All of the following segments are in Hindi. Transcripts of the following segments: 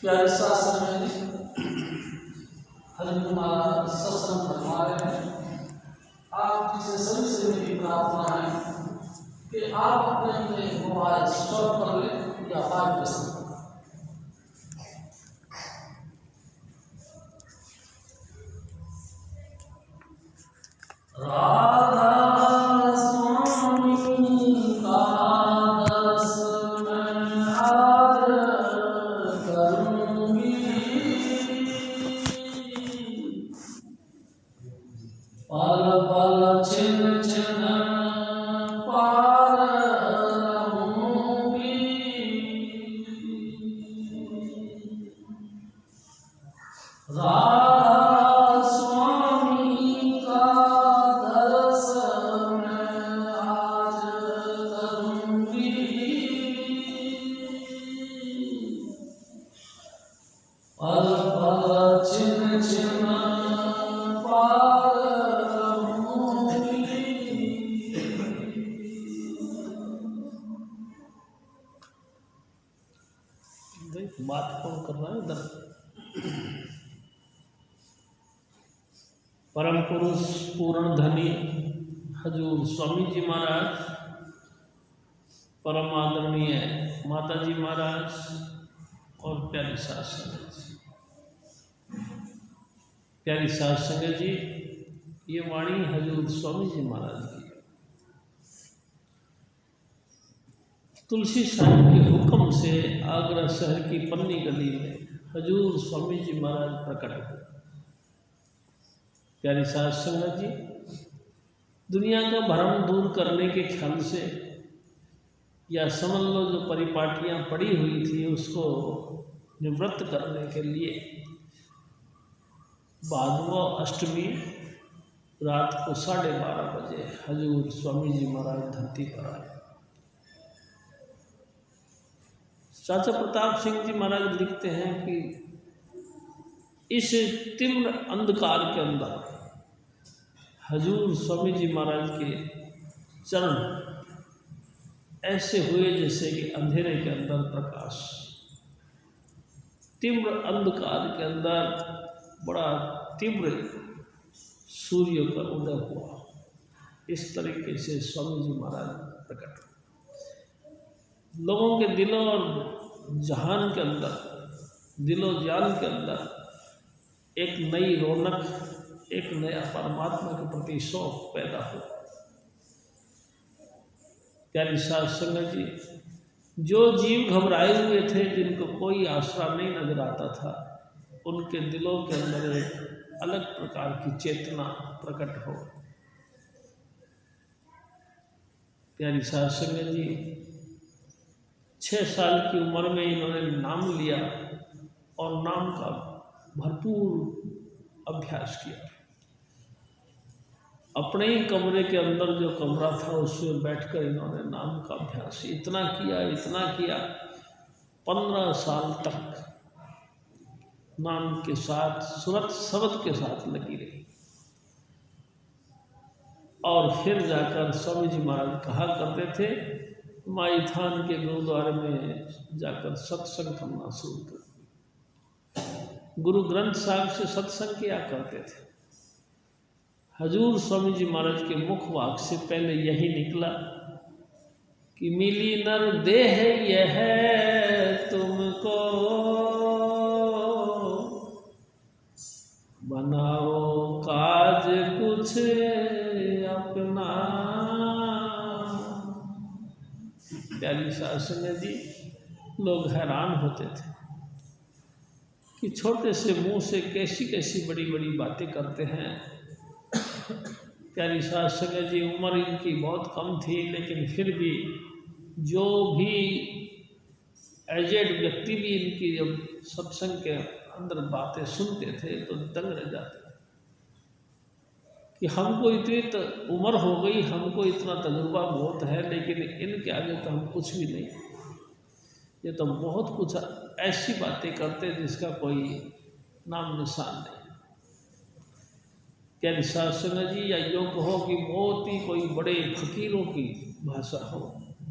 प्यारे शास्त्र में हजरत महाराज सत्संग फरमा रहे हैं। आप जिसे सभी से मेरी प्रार्थना है कि आप अपने अपने मोबाइल स्टॉप कर लें या 5% राधा स्वामी का दर्श मैं आज करूंगी, पल पल छिन छिन पार रहूंगी। राधा स्वामी का दर्श मैं आज करूंगी, पल पल छिन छिन पार रहूंगी। बात कौन कर रहा है इधर? परम पुरुष पूर्ण धनी हजूर स्वामी जी महाराज, परम आदरणीय माता जी महाराज और प्यारी सास संगत जी, प्यारी सास संगत जी, ये वाणी हजूर स्वामी जी महाराज की तुलसी साहिब के हुक्म से आगरा शहर की पन्नी गली में हजूर स्वामी जी महाराज प्रकट हुए। प्यारी सास संगत जी, दुनिया का भ्रम दूर करने के ख्याल से या समझ लो जो परिपाटियाँ पड़ी हुई थी उसको निवृत्त करने के लिए भादवा अष्टमी रात को 12:30 बजे हजूर स्वामी जी महाराज धरती पर आए। चाचा प्रताप सिंह जी महाराज लिखते हैं कि इस तीव्र अंधकार के अंदर हजूर स्वामी जी महाराज के चरण ऐसे हुए जैसे कि अंधेरे के अंदर प्रकाश। तीव्र अंधकार के अंदर बड़ा तीव्र सूर्य का उदय हुआ। इस तरीके से स्वामी जी महाराज प्रकट हुए। लोगों के दिलों और जहान के अंदर, दिलो जान के अंदर एक नई रौनक, एक नया परमात्मा के प्रति शौक पैदा हुआ। प्यारी सास संगत जी, जो जीव घबराए हुए थे, जिनको कोई आसरा नहीं नजर आता था, उनके दिलों के अंदर एक अलग प्रकार की चेतना प्रकट हो। प्यारी सास संगत जी, 6 साल की उम्र में इन्होंने नाम लिया और नाम का भरपूर अभ्यास किया। अपने ही कमरे के अंदर जो कमरा था उसमें बैठकर इन्होंने नाम का अभ्यास इतना किया 15 साल तक नाम के साथ, सुरत शब्द के साथ लगी रही। और फिर जाकर स्वामी जी महाराज कहा करते थे, माई थान के गुरुद्वारे में जाकर सत्संग करना शुरू कर। गुरु ग्रंथ साहिब से सत्संग किया करते थे। हजूर स्वामी जी महाराज के मुख वाक से पहले यही निकला कि मिली नर देह यह तुमको, बनाओ काज कुछ अपना। प्यारी सास संगत जी, लोग हैरान होते थे कि छोटे से मुंह से कैसी कैसी बड़ी बड़ी बातें करते हैं। प्यारी सास संगत जी, उम्र इनकी बहुत कम थी, लेकिन फिर भी जो भी एजेड व्यक्ति भी इनकी जब सत्संग के अंदर बातें सुनते थे तो दंग रह जाते कि हमको इतनी उम्र हो गई, हमको इतना तजुर्बा बहुत है, लेकिन इनके आगे तो हम कुछ भी नहीं। ये तो बहुत कुछ ऐसी बातें करते जिसका कोई नाम निशान नहीं। प्यारी सास संगत जी, या योग हो कि बहुत ही कोई बड़े फकीरों की भाषा हो,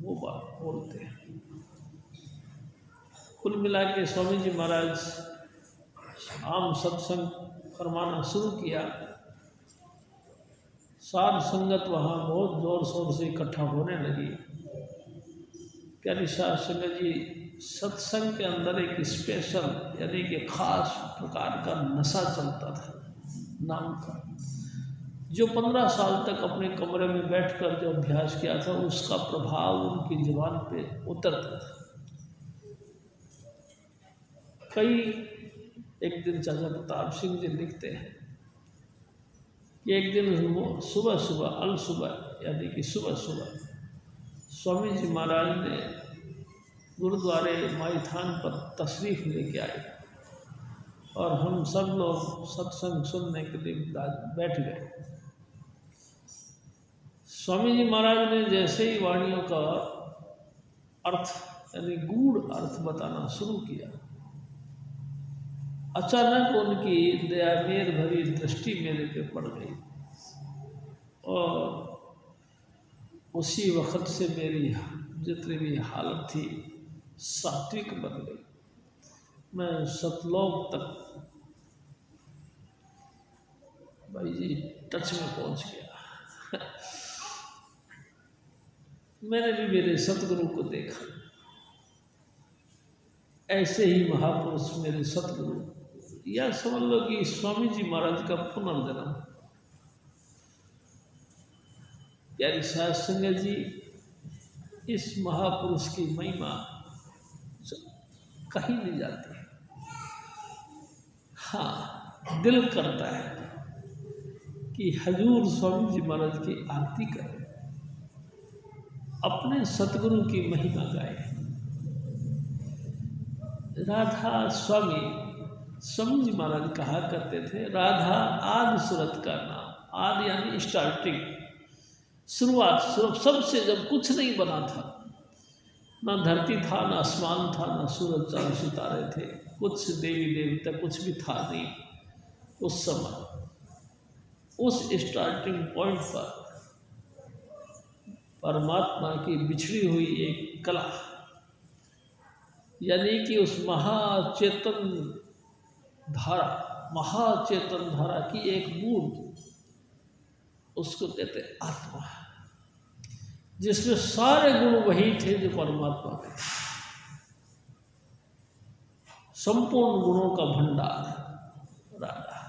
वो बात बोलते हैं। कुल मिला के स्वामी जी महाराज आम सत्संग फरमाना शुरू किया। साध संगत वहाँ बहुत जोर शोर से इकट्ठा होने लगी। प्यारी साध संगत जी, सत्संग के अंदर एक स्पेशल यानी कि खास प्रकार का नशा चलता था नाम का, जो 15 साल तक अपने कमरे में बैठकर जो अभ्यास किया था उसका प्रभाव उनकी जुबान पे उतरता था। कई एक दिन चाचा प्रताप सिंह जी लिखते हैं कि एक दिन वो सुबह सुबह अल सुबह यानी कि सुबह सुबह स्वामी जी महाराज ने गुरुद्वारे माईथान पर तशरीफ़ लेके आए और हम सब लोग सत्संग सुनने के लिए बैठ गए। स्वामी जी महाराज ने जैसे ही वाणियों का अर्थ यानी गूढ़ अर्थ बताना शुरू किया, अचानक उनकी दयामेर भरी दृष्टि मेरे पे पड़ गई और उसी वक्त से मेरी जितनी भी हालत थी सात्विक बन गई। मैं सतलोक तक भाई जी टच में पहुंच गया। मैंने भी मेरे सतगुरु को देखा, ऐसे ही महापुरुष मेरे सतगुरु, या समझ लो कि स्वामी जी महाराज का पुनर्जन्म। प्यारी साध संगत जी, इस महापुरुष की महिमा कहीं नहीं जाती। हाँ, दिल करता है कि हजूर स्वामी जी महाराज की आरती करें, अपने सतगुरु की महिमा गाए। राधा स्वामी जी महाराज कहा करते थे, राधा आदि सूरत का नाम। आदि यानी स्टार्टिंग, शुरुआत, सबसे जब कुछ नहीं बना था, ना धरती था, ना आसमान था, ना सूरज चांद सितारे थे, कुछ देवी देवता कुछ भी था नहीं उस समय। उस स्टार्टिंग पॉइंट पर परमात्मा की बिछड़ी हुई एक कला, यानी कि उस महाचेतन धारा की एक बूंद, उसको कहते आत्मा, जिसमें सारे गुण वही थे जो परमात्मा के थे। संपूर्ण गुणों का भंडार राधा,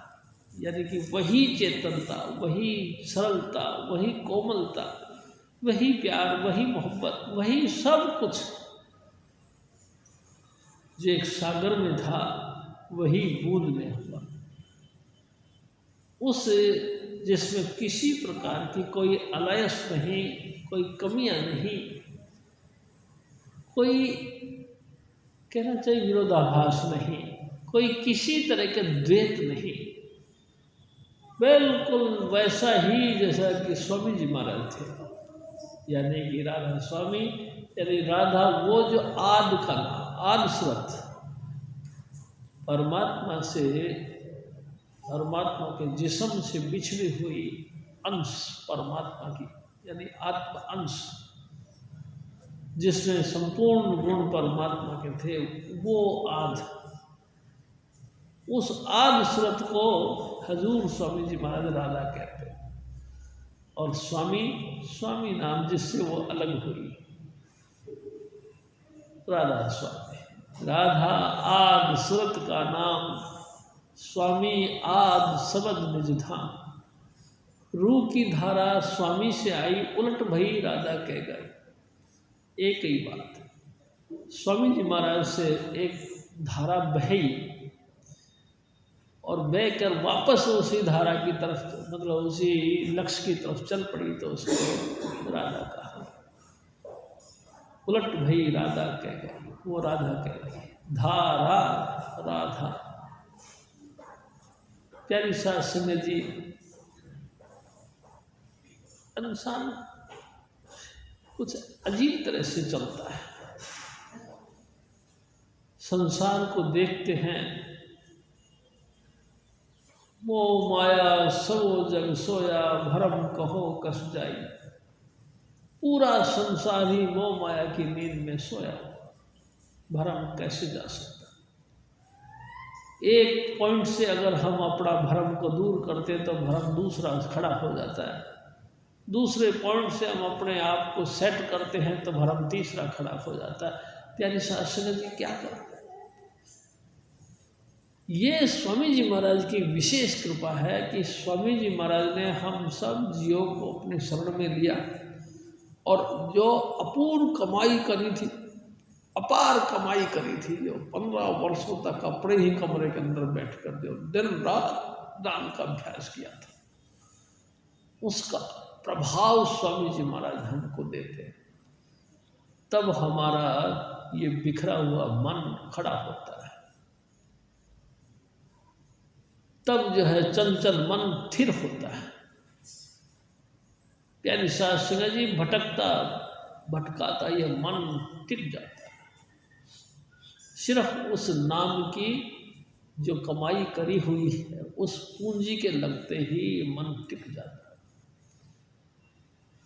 यानी कि वही चेतनता, वही सरलता, वही कोमलता, वही प्यार, वही मोहब्बत, वही सब कुछ जो एक सागर में था वही बूंद में हुआ। उस जिसमें किसी प्रकार की कोई अलयस नहीं, कोई कमियां नहीं, कोई कहना चाहिए विरोधाभास नहीं, कोई किसी तरह के द्वैत नहीं, बिल्कुल वैसा ही जैसा कि स्वामी जी महाराज थे। यानी कि राधा स्वामी, यानी राधा वो जो आदि का नाम, आदि सूरत, परमात्मा के जिस्म से बिछड़ी हुई अंश परमात्मा की, यानी आत्मा अंश, जिसमें संपूर्ण गुण परमात्मा के थे, वो आद, उस आद सूरत को हजूर स्वामी जी महाराज राधा कहते हैं। और स्वामी नाम जिससे वो अलग हुई, राधा स्वामी। राधा आद सूरत का नाम, स्वामी आद सबद निज धाम। रूह की धारा स्वामी से आई, उलट भई राधा कह गए। एक ही बात, स्वामी जी महाराज से एक धारा बही और बहकर वापस उसी धारा की तरफ, मतलब उसी लक्ष्य की तरफ चल पड़ी, तो उसको राधा कहा। उलट भई राधा कह गई, वो राधा कह गई, धारा राधा। प्यारी साध संगत जी, इंसान कुछ अजीब तरह से चलता है। संसार को देखते हैं, मोह माया सबो जग सोया, भरम कहो कस जाई। पूरा संसार ही मोह माया की नींद में सोया। भ्रम कैसे जा सकता। एक पॉइंट से अगर हम अपना भ्रम को दूर करते तो भ्रम दूसरा खड़ा हो जाता है, दूसरे पॉइंट से हम अपने आप को सेट करते हैं तो भ्रम तीसरा खड़ा हो जाता है। प्यारी साध संगत जी क्या करते हैं, ये स्वामी जी महाराज की विशेष कृपा है कि स्वामी जी महाराज ने हम सब जीवों को अपने शरण में लिया और जो अपूर्व कमाई करी थी, अपार कमाई करी थी, जो 15 वर्षों तक अपने ही कमरे के अंदर बैठकर जो दिन रात दान का अभ्यास किया था, उसका प्रभाव स्वामी जी महाराज हमको देते हैं। तब हमारा ये बिखरा हुआ मन खड़ा होता है, तब जो है चंचल मन स्थिर होता है। प्यारी साध संगत जी, भटकाता ये मन टिक जाता है। सिर्फ उस नाम की जो कमाई करी हुई है उस पूंजी के लगते ही मन टिक जाता है।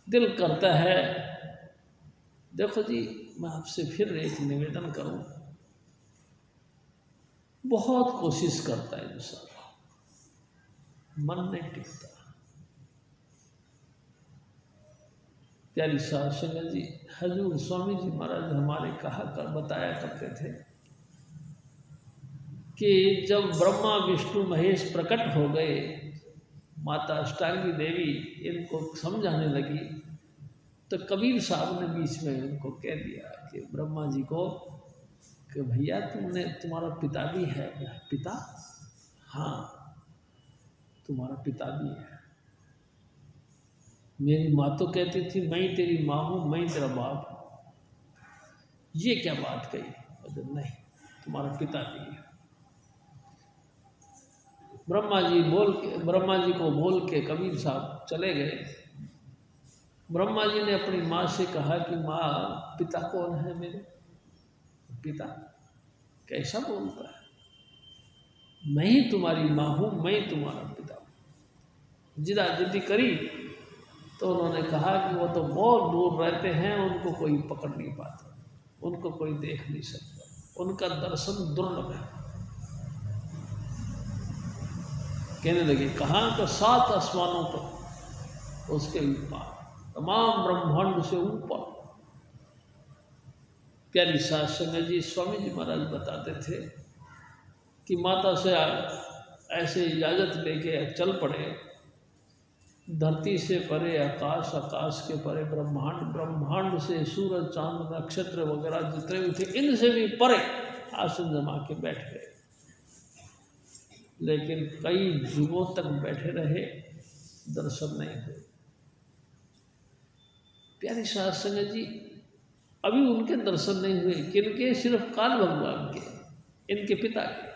दिल करता है, देखो जी मैं आपसे फिर एक निवेदन करूं, बहुत कोशिश करता है इंसान, मन नहीं टिकता। प्यारी साध संगत जी, हजूर स्वामी जी महाराज हमारे बताया करते थे कि जब ब्रह्मा विष्णु महेश प्रकट हो गए, माता अष्टांगी देवी इनको समझाने लगी, तो कबीर साहब ने बीच में इनको कह दिया कि ब्रह्मा जी को कि भैया तुम्हारा पिता भी है। पिता? हाँ, तुम्हारा पिता भी है। मेरी माँ तो कहती थी मैं ही तेरी माँ हूँ, मैं ही तेरा बाप हूँ, ये क्या बात कही? नहीं, तुम्हारा पिता भी है। ब्रह्मा जी को बोल के कबीर साहब चले गए। ब्रह्मा जी ने अपनी माँ से कहा कि माँ, पिता कौन है मेरे? पिता कैसा बोलता है, मैं ही तुम्हारी माँ हूँ, मैं ही तुम्हारा पिता हूँ। जिद्दी करी तो उन्होंने कहा कि वो तो बहुत दूर रहते हैं, उनको कोई पकड़ नहीं पाता, उनको कोई देख नहीं सकता, उनका दर्शन दुर्लभ है। कहने लगे कहाँ? तो 7 आसमानों पर, उसके ऊपर, तमाम ब्रह्मांड से ऊपर। प्यारी साध संगत जी, स्वामी जी महाराज बताते थे कि माता से ऐसे इजाज़त लेके चल पड़े, धरती से परे आकाश, आकाश के परे ब्रह्मांड, ब्रह्मांड से सूरज चांद नक्षत्र वगैरह जितने भी थे इनसे भी परे आसन जमा के बैठ गए। लेकिन कई युगों तक बैठे रहे, दर्शन नहीं हुए। प्यारी साध संगत जी, अभी उनके दर्शन नहीं हुए, किनके? सिर्फ काल भगवान के, इनके पिता के।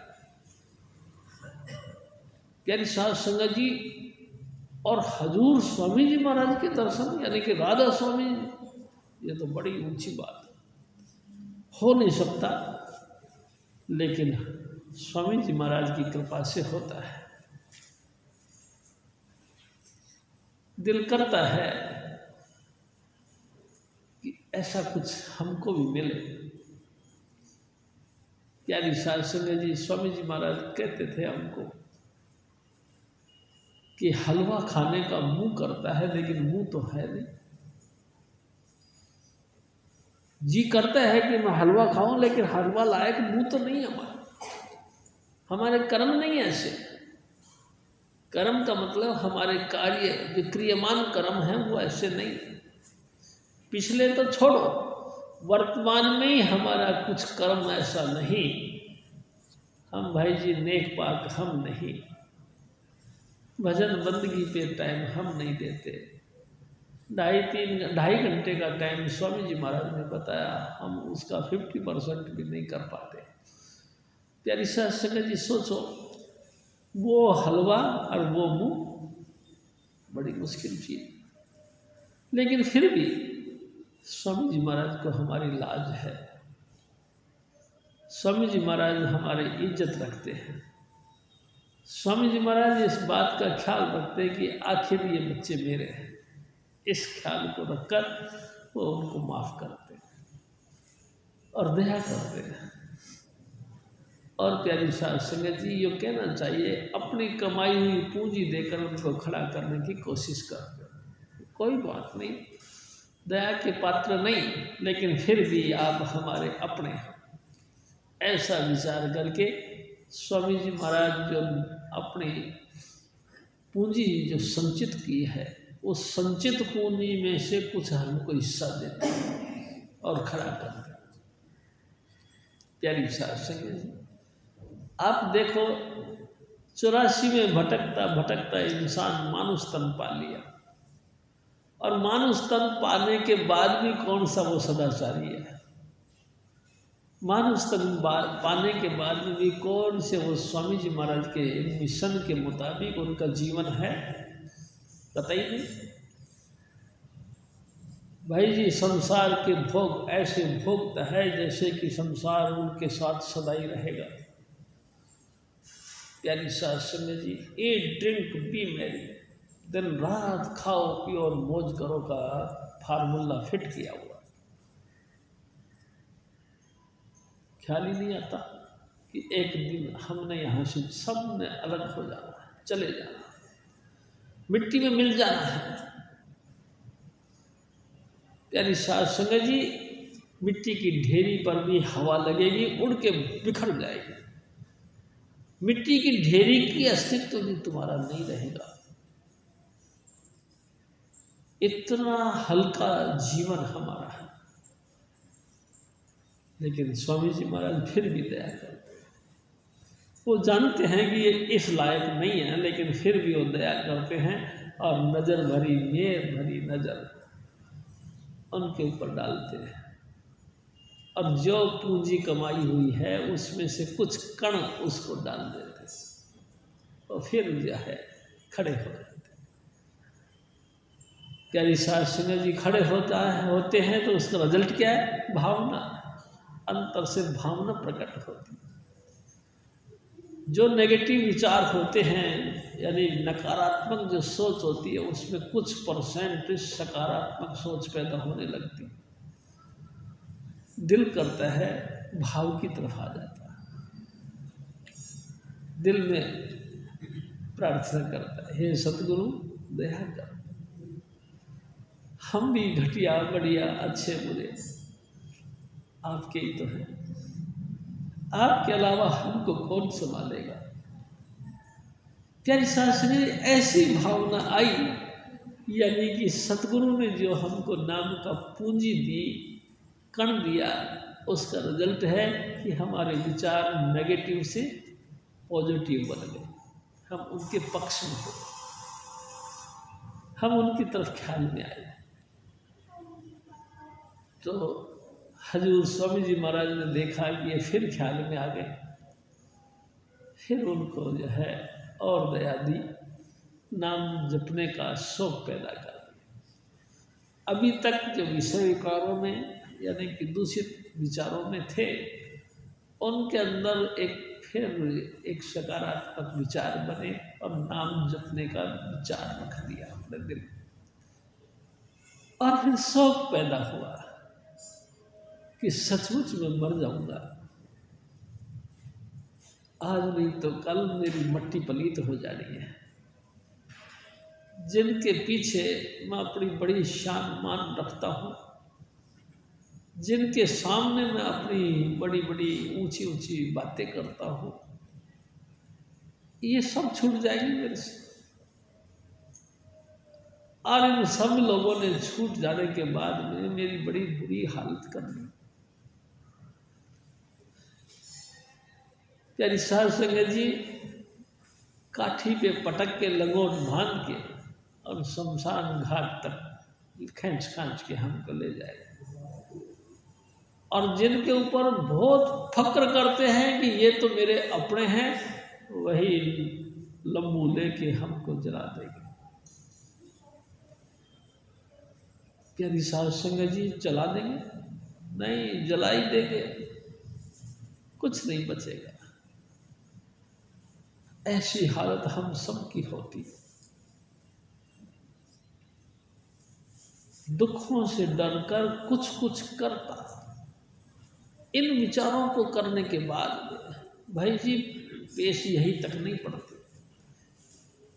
प्यारी साध संगत जी, और हजूर स्वामी जी महाराज के दर्शन, यानी कि राधा स्वामी जी, ये तो बड़ी ऊंची बात है, हो नहीं सकता, लेकिन स्वामी जी महाराज की कृपा से होता है। दिल करता है कि ऐसा कुछ हमको भी मिले। प्यारी साध संगत जी, स्वामी जी महाराज कहते थे हमको कि हलवा खाने का मुंह करता है, लेकिन मुंह तो है नहीं। जी करता है कि मैं हलवा खाऊं, लेकिन हलवा लायक मुंह तो नहीं हमारे कर्म नहीं ऐसे। कर्म का मतलब हमारे कार्य जो क्रियमान कर्म है वो ऐसे नहीं। पिछले तो छोड़ो, वर्तमान में ही हमारा कुछ कर्म ऐसा नहीं। हम भाई जी नेक पाक हम नहीं, भजन बंदगी पे टाइम हम नहीं देते। 2.5 घंटे का टाइम स्वामी जी महाराज ने बताया, हम उसका 50% भी नहीं कर पाते। प्यारी साध संगत जी, सोचो वो हलवा और वो मुंह, बड़ी मुश्किल चीज। लेकिन फिर भी स्वामी जी महाराज को हमारी लाज है। स्वामी जी महाराज हमारी इज्जत रखते हैं। स्वामी जी महाराज इस बात का ख्याल रखते हैं कि आखिर ये बच्चे मेरे हैं, इस ख्याल को रखकर वो उनको माफ़ करते हैं। और दया करते हैं। और प्यारी साध संगत जी, ये कहना चाहिए अपनी कमाई हुई पूंजी देकर उनको खड़ा करने की कोशिश करते हैं। कोई बात नहीं, दया के पात्र नहीं, लेकिन फिर भी आप हमारे अपने हैं, ऐसा विचार करके स्वामी जी महाराज जो अपनी पूंजी जो संचित की है, उस संचित पूंजी में से कुछ हमको हिस्सा देते हैं और खड़ा करते हैं। प्यारी साध संगत जी, आप देखो 84 में भटकता भटकता इंसान मानुष तन पा लिया, और मानुष तन पाने के बाद भी कौन सा वो सदाचारी है? मानुष तन पाने के बाद में भी कौन से वो स्वामी जी महाराज के मिशन के मुताबिक उनका जीवन है? बताइए भाई जी। संसार के भोग ऐसे भोगता है जैसे कि संसार उनके साथ सदा ही रहेगा। प्यारी साध संगत जी, ईट ड्रिंक बी मैरी, दिन रात खाओ पियो और मौज करो का फार्मूला फिट किया हुआ। ख्याल ही नहीं आता कि एक दिन हमने यहाँ से सब ने अलग हो जाना है, चले जाना, मिट्टी में मिल जाना है। प्यारी साध संगत जी, मिट्टी की ढेरी पर भी हवा लगेगी, उड़ के बिखर जाएगी। मिट्टी की ढेरी की अस्तित्व भी तुम्हारा नहीं रहेगा। इतना हल्का जीवन हमारा है, लेकिन स्वामी जी महाराज फिर भी दया करते हैं। वो जानते हैं कि ये इस लायक नहीं है, लेकिन फिर भी वो दया करते हैं और नज़र भरी मेर भरी नज़र उनके ऊपर डालते हैं, और जो पूंजी कमाई हुई है उसमें से कुछ कण उसको डाल देते हैं और फिर जो है खड़े हो जाते हैं। प्यारी साध संगत जी, खड़े होते हैं तो उसका रिजल्ट क्या है? भावना, अंतर से भावना प्रकट होती है। जो नेगेटिव विचार होते हैं, यानी नकारात्मक जो सोच होती है, उसमें कुछ परसेंट सकारात्मक सोच पैदा होने लगती है। दिल करता है भाव की तरफ आ जाता है, दिल में प्रार्थना करता है, हे सतगुरु दया कर, हम भी घटिया बढ़िया अच्छे बुरे आपके ही तो हैं, आपके अलावा हमको कौन संभालेगा। प्यारी साध संगत जी, ऐसी भावना आई, यानी कि सतगुरु ने जो हमको नाम का पूंजी दी, कण दिया, उसका रिजल्ट है कि हमारे विचार नेगेटिव से पॉजिटिव बन गए। हम उनके पक्ष में हो, हम उनकी तरफ ख्याल में आए। तो हजूर स्वामी जी महाराज ने देखा कि ये फिर ख्याल में आ गए, फिर उनको जो है और दया दी, नाम जपने का शौक पैदा कर दिया। अभी तक जो विषय विकारों में यानी कि दूषित विचारों में थे, उनके अंदर फिर एक सकारात्मक विचार बने और नाम जपने का विचार रख दिया अपने दिल में, और फिर शौक पैदा हुआ कि सचमुच में मर जाऊंगा, आज नहीं तो कल मेरी मट्टी पलीत हो जानी है। जिनके पीछे मैं अपनी बड़ी शान मान रखता हूँ, जिनके सामने मैं अपनी बड़ी बड़ी ऊंची ऊंची बातें करता हूँ, ये सब छूट जाएगी मेरे से। और इन सब लोगों ने छूट जाने के बाद में मेरी बड़ी बुरी हालत कर दी। प्यारी साध संगत जी, काठी पे पटक के लंगोट बांध के और शमशान घाट तक खींच खांच के हमको ले जाए, और जिनके ऊपर बहुत फक्र करते हैं कि ये तो मेरे अपने हैं, वही लंबू लेके हमको जला देंगे। प्यारी साध संगत जी, जला देंगे? नहीं, जला ही देंगे, कुछ नहीं बचेगा। ऐसी हालत हम सब की होती, दुखों से डरकर कुछ कुछ करता, इन विचारों को करने के बाद भाई जी पेश यही तक नहीं पड़ते।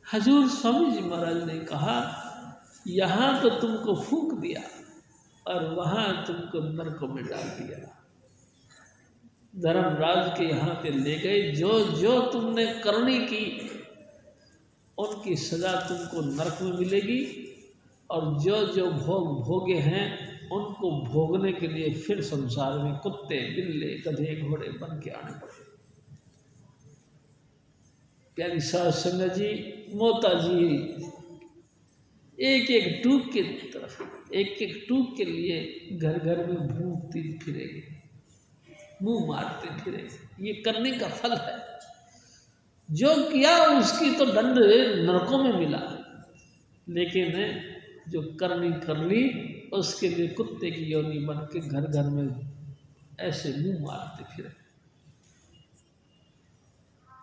हजूर स्वामी जी महाराज ने कहा यहाँ तो तुमको फूंक दिया और वहाँ तुमको नरकों में डाल दिया। धर्मराज के यहाँ पे ले गए, जो जो तुमने करनी की उनकी सजा तुमको नरक में मिलेगी, और जो जो भोग भोगे हैं उनको भोगने के लिए फिर संसार में कुत्ते बिल्ले गधे घोड़े बन के आने पड़े। प्यारी साध संगत जी, मोता जी एक एक टूक के तरफ, एक एक टूक के लिए घर घर में भूखती फिरेगी, मुंह मारते फिरेगी। ये करने का फल है। जो किया उसकी तो दंड नरकों में मिला, लेकिन जो करनी कर ली उसके लिए कुत्ते की योनि बन के घर घर में ऐसे मुंह मारते फिरे।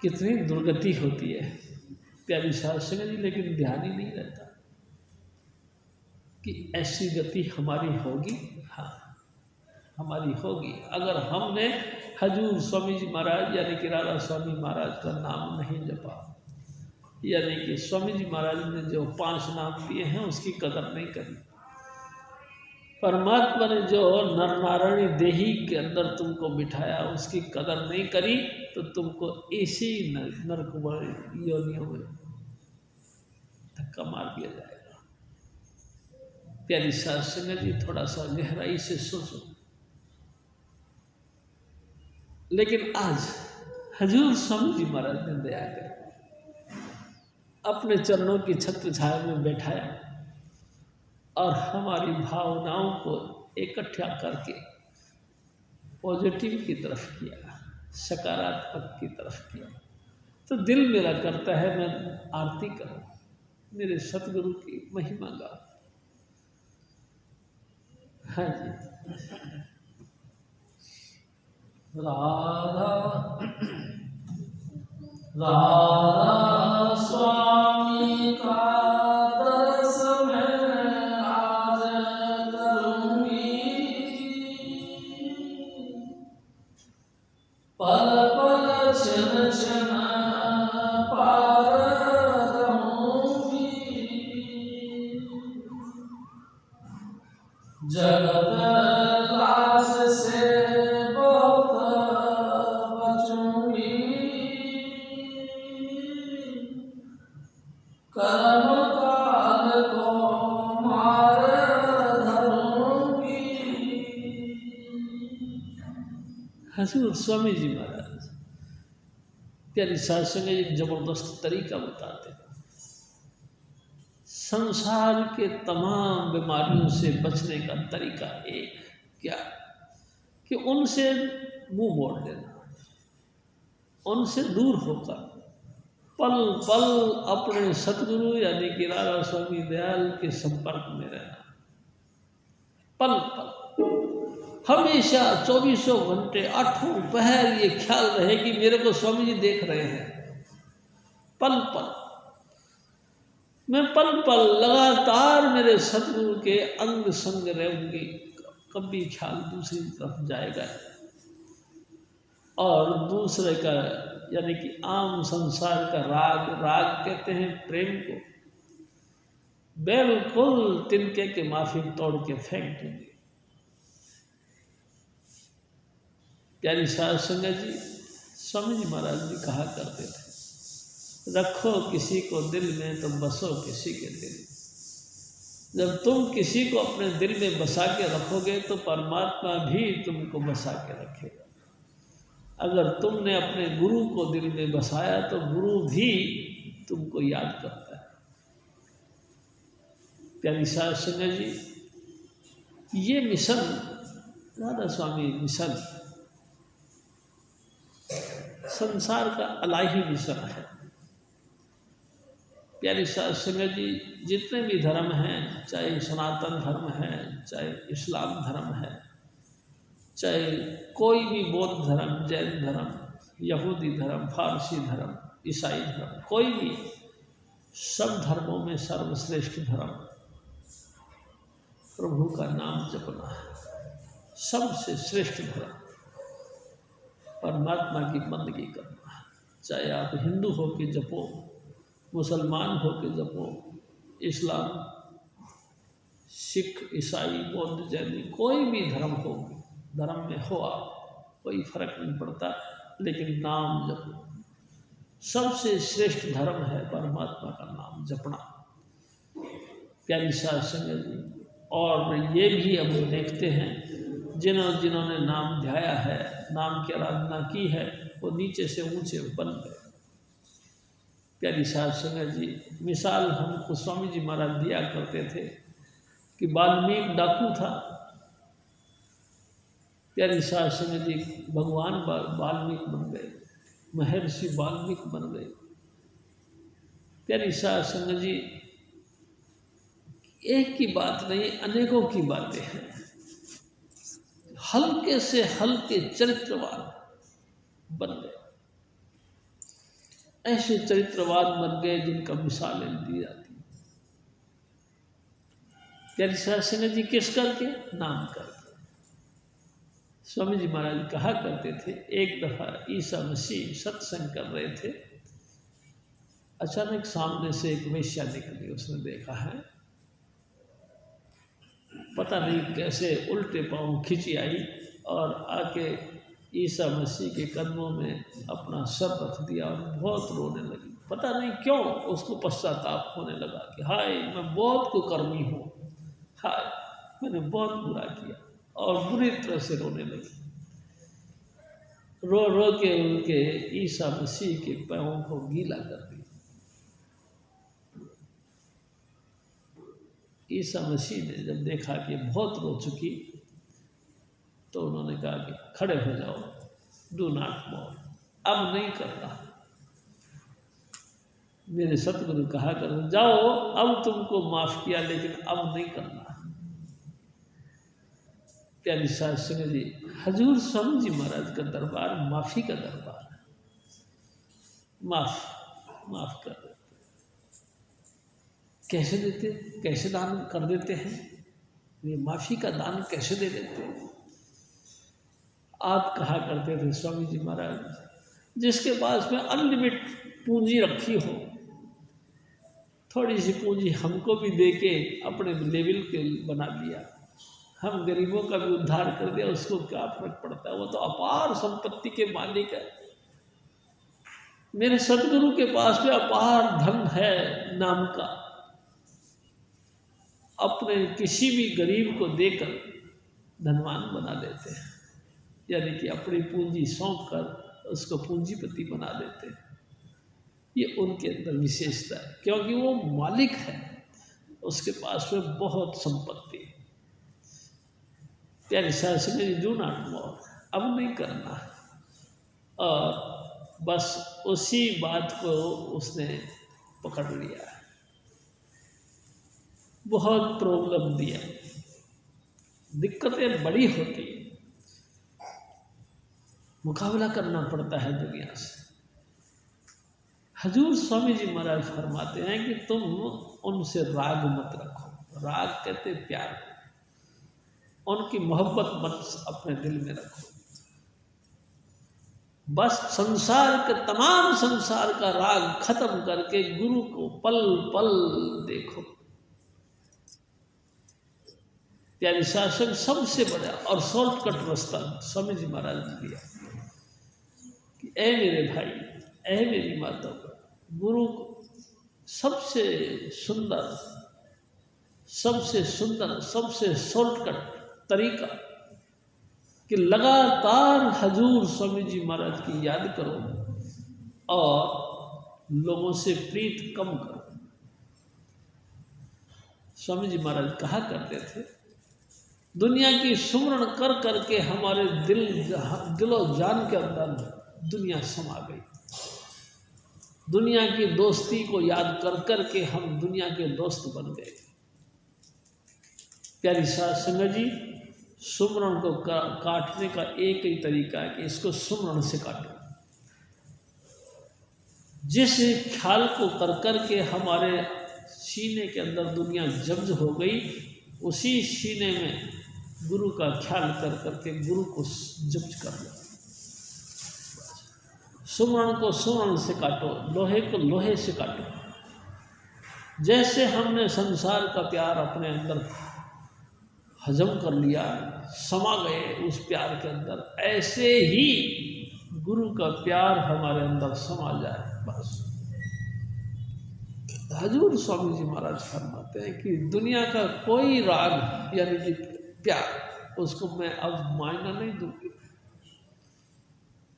कितनी दुर्गति होती है प्यारी साध संगत जी, लेकिन ध्यान ही नहीं रहता कि ऐसी गति हमारी होगी। हाँ, हमारी होगी अगर हमने हजूर स्वामी जी महाराज यानी कि राधा स्वामी महाराज का नाम नहीं जपा, यानी कि स्वामी जी महाराज ने जो 5 नाम दिए हैं उसकी कदर नहीं करी। परमात्मा ने जो नर नारायणी देही के अंदर तुमको बिठाया उसकी कदर नहीं करी तो तुमको इसी नरक योनियों में धक्का मार दिया जाएगा। प्यारी साध संगत जी, थोड़ा सा गहराई से सोचो। लेकिन आज हजूर स्वामी जी महाराज ने दया कर अपने चरणों की छत्र छाया में बैठाया और हमारी भावनाओं को इकट्ठा करके पॉजिटिव की तरफ किया, सकारात्मक की तरफ किया। तो दिल मेरा करता है मैं आरती करूं, मेरे सतगुरु की महिमा गाऊं। हाँ जी, राधा राधा स्वामी का दर्शन आज करूंगी, पल पल क्षण क्षण पार रहूंगी, जगत लाज से कर्म काल को मार धरूंगी। हजूर स्वामी जी महाराज प्यारी साध संगत जी जबरदस्त तरीका बताते हैं। संसार के तमाम बीमारियों से बचने का तरीका एक क्या कि उनसे मुंह मोड़ लेना, उनसे दूर होकर पल पल अपने सतगुरु यानी कि राधा स्वामी दयाल के संपर्क में रहना। पल पल हमेशा 24 घंटे 8 पहर ये ख्याल रहे कि मेरे को स्वामी जी देख रहे हैं। पल पल मैं पल पल लगातार मेरे सतगुरु के अंग संग रहूंगी, कभी ख्याल दूसरी तरफ जाएगा और दूसरे का यानी कि आम संसार का राग, राग कहते हैं प्रेम को, बिल्कुल तिनके के माफी तोड़ के फेंक दूंगी। प्यारी साध संगत जी, स्वामी जी महाराज भी कहा करते थे, रखो किसी को दिल में तो बसो किसी के दिल। जब तुम किसी को अपने दिल में बसा के रखोगे तो परमात्मा भी तुमको बसा के रखेगा। अगर तुमने अपने गुरु को दिल में बसाया तो गुरु भी तुमको याद करता है। प्यारी साध संगत जी, ये मिशन राधा स्वामी मिशन संसार का अलही मिशन है। प्यारी साध संगत जी, जितने भी धर्म हैं, चाहे सनातन धर्म है, चाहे इस्लाम धर्म है, चाहे कोई भी बौद्ध धर्म, जैन धर्म, यहूदी धर्म, फारसी धर्म, ईसाई धर्म, कोई भी, सब धर्मों में सर्वश्रेष्ठ धर्म प्रभु का नाम जपना है। सबसे श्रेष्ठ धर्म परमात्मा की बंदगी करना। चाहे आप हिंदू हो के जपो, मुसलमान हो के जपो, इस्लाम, सिख, ईसाई, बौद्ध, जैनी, कोई भी धर्म हो, धर्म में हो आप, कोई फर्क नहीं पड़ता, लेकिन नाम जपो। सबसे श्रेष्ठ धर्म है परमात्मा का नाम जपना। प्यारी साध संगत जी, और ये भी हम देखते हैं जिन्होंने नाम ध्याया है, नाम की आराधना की है, वो नीचे से ऊंचे बन गए। प्यारी साध संगत जी, मिसाल हमको स्वामी जी महाराज दिया करते थे कि वाल्मीकि डाकू था, प्यारी साध संगत जी भगवान वाल्मीकि बन गए, महर्षि वाल्मीकि बन गए। प्यारी साध संगत जी, एक की बात नहीं, अनेकों की बातें हैं। हल्के से हल्के चरित्रवान बन गए, ऐसे चरित्रवान बन गए जिनका मिसालें दी जाती। प्यारी साध संगत जी किस करके? नाम करके। स्वामी जी महाराज कहा करते थे, एक दफा ईसा मसीह सत्संग कर रहे थे, अचानक सामने से एक वेश्या निकली। उसने देखा है, पता नहीं कैसे उल्टे पांव खिंची आई और आके ईसा मसीह के कदमों में अपना सर रख दिया और बहुत रोने लगी। पता नहीं क्यों उसको पश्चाताप होने लगा कि हाय, मैं बहुत कुकर्मी हूँ, हाय मैंने बहुत बुरा किया, और बुरी तरह से रोने लगी। रो रो के उनके ईसा मसीह के पैरों को गीला कर दिया। ईसा मसीह ने जब देखा कि बहुत रो चुकी, तो उन्होंने कहा कि खड़े हो जाओ, डू नॉट मोर, अब नहीं करना। मेरे सतगुरु कहा कर, जाओ अब तुमको माफ किया, लेकिन अब नहीं करना। प्यारी साध संगत जी, हजूर स्वामी जी महाराज का दरबार माफी का दरबार है। माफ कर देते। कैसे देते, कैसे दान कर देते हैं? ये माफी का दान कैसे दे देते हैं? आप कहा करते थे स्वामी जी महाराज, जिसके पास में अनलिमिट पूंजी रखी हो, थोड़ी सी पूंजी हमको भी दे के अपने लेवल के बना लिया, हम गरीबों का भी उद्धार कर दिया, उसको क्या फर्क पड़ता है? वो तो अपार संपत्ति के मालिक है। मेरे सतगुरु के पास में अपार धन है नाम का, अपने किसी भी गरीब को देकर धनवान बना देते हैं, यानी कि अपनी पूंजी सौंप कर उसको पूंजीपति बना देते हैं। ये उनके अंदर विशेषता है, क्योंकि वो मालिक है, उसके पास में बहुत संपत्ति है। प्यारी साध संगत जी, डू नॉट मोर, अब नहीं करना। और बस उसी बात को उसने पकड़ लिया, बहुत प्रॉब्लम दिया, दिक्कतें बड़ी होती हैं, मुकाबला करना पड़ता है दुनिया से। हजूर स्वामी जी महाराज फरमाते हैं कि तुम उनसे राग मत रखो। राग कहते प्यार, उनकी मोहब्बत मत अपने दिल में रखो। बस तमाम संसार का राग खत्म करके गुरु को पल पल देखो। प्यारी शासन सबसे बड़ा और शॉर्टकट रास्ता स्वामी जी महाराज ने दिया कि ऐ मेरे भाई, ऐ मेरी माता, गुरु सबसे सुंदर, सबसे शॉर्टकट तरीका कि लगातार हजूर स्वामी जी महाराज की याद करो और लोगों से प्रीत कम करो। स्वामी जी महाराज कहा करते थे, दुनिया की सुमरण कर करके हमारे दिलो जान के अंदर दुनिया समा गई। दुनिया की दोस्ती को याद कर करके हम दुनिया के दोस्त बन गए। प्यारी साध संगत जी, सुमरण को काटने का एक ही तरीका है कि इसको सुमरण से काटो। जिस ख्याल को कर करके हमारे सीने के अंदर दुनिया जब्ज हो गई, उसी सीने में गुरु का ख्याल कर करके गुरु को जब्ज कर लो। सुवर्ण को सुवर्ण से काटो, लोहे को लोहे से काटो। जैसे हमने संसार का प्यार अपने अंदर हजम कर लिया, समा गए उस प्यार के अंदर, ऐसे ही गुरु का प्यार हमारे अंदर समा जाए बस। हजूर स्वामी जी महाराज फरमाते हैं कि दुनिया का कोई राग यानी कि प्यार, उसको मैं अब मायना नहीं दूंगी।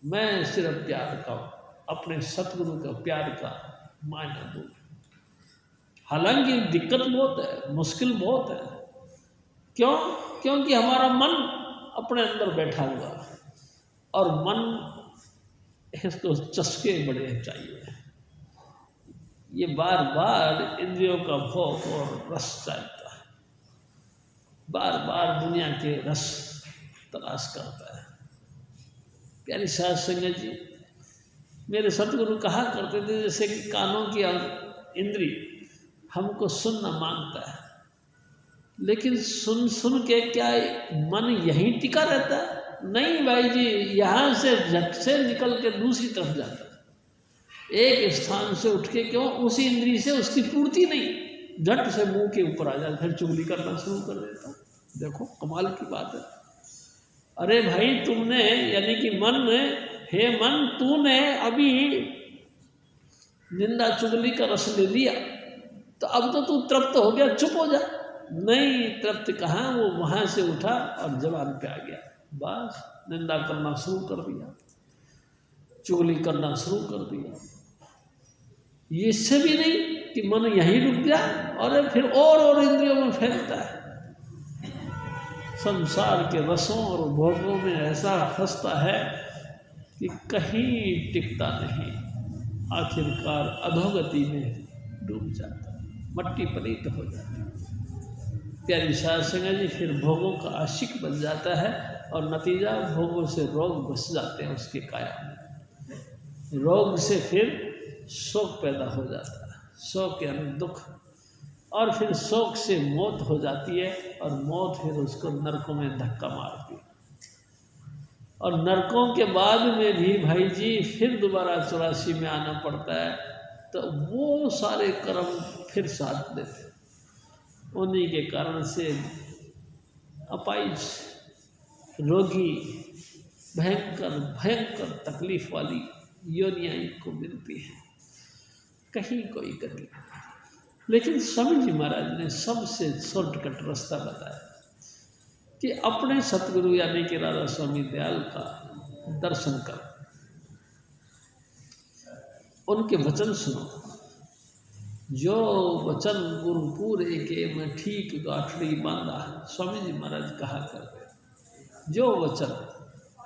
मैं सिर्फ प्यार का, अपने सतगुरु का प्यार का मायना दूंगी। हालांकि दिक्कत बहुत है, मुश्किल बहुत है। क्यों? क्योंकि हमारा मन अपने अंदर बैठा हुआ है और मन इसको चस्के बड़े चाहिए। ये बार बार इंद्रियों का भोग और रस चाहता है, बार बार दुनिया के रस तलाश करता है। प्यारी साध संगत जी, मेरे सतगुरु कहा करते थे जैसे कि कानों की इंद्री हमको सुनना मांगता है, लेकिन सुन सुन के क्या मन यहीं टिका रहता है? नहीं भाई जी, यहाँ से झट से निकल के दूसरी तरफ जाता है। एक स्थान से उठ के क्यों, उसी इंद्री से उसकी पूर्ति नहीं, झट से मुंह के ऊपर आ जाता, फिर चुगली करना शुरू कर देता। देखो कमाल की बात है। अरे भाई तुमने, यानी कि मन ने, हे मन तूने अभी निंदा चुगली का रस ले लिया, तो अब तो तू तृप्त हो गया, चुप हो जा। नहीं, तृप्त कहाँ, वो वहाँ से उठा और जवान पे आ गया, बस निंदा करना शुरू कर दिया, चुगली करना शुरू कर दिया। इससे भी नहीं कि मन यहीं रुक गया और फिर और इंद्रियों में फैलता है। संसार के रसों और भोगों में ऐसा फंसता है कि कहीं टिकता नहीं, आखिरकार अधोगति में डूब जाता है, मट्टी पलीत हो जाता है। प्यारी साध संगत जी, फिर भोगों का आशिक बन जाता है और नतीजा भोगों से रोग बस जाते हैं उसके काया में। रोग से फिर शोक पैदा हो जाता है, शोक यानी दुख, और फिर शोक से मौत हो जाती है और मौत फिर उसको नरकों में धक्का मारती है। और नरकों के बाद में भी भाई जी फिर दोबारा 84 में आना पड़ता है, तो वो सारे कर्म फिर साथ देते। उन्हीं के कारण से अपाइज, रोगी, भयंकर भयंकर तकलीफ वाली योनियाँ इनको मिलती हैं, कहीं कोई गति। लेकिन स्वामी जी महाराज ने सबसे शॉर्टकट रास्ता बताया कि अपने सतगुरु यानी कि राधा स्वामी दयाल का दर्शन करो, उनके वचन सुनो। जो वचन गुरुपुरे के में ठीक गाठड़ी बांधा, स्वामी जी महाराज कहा करते। जो वचन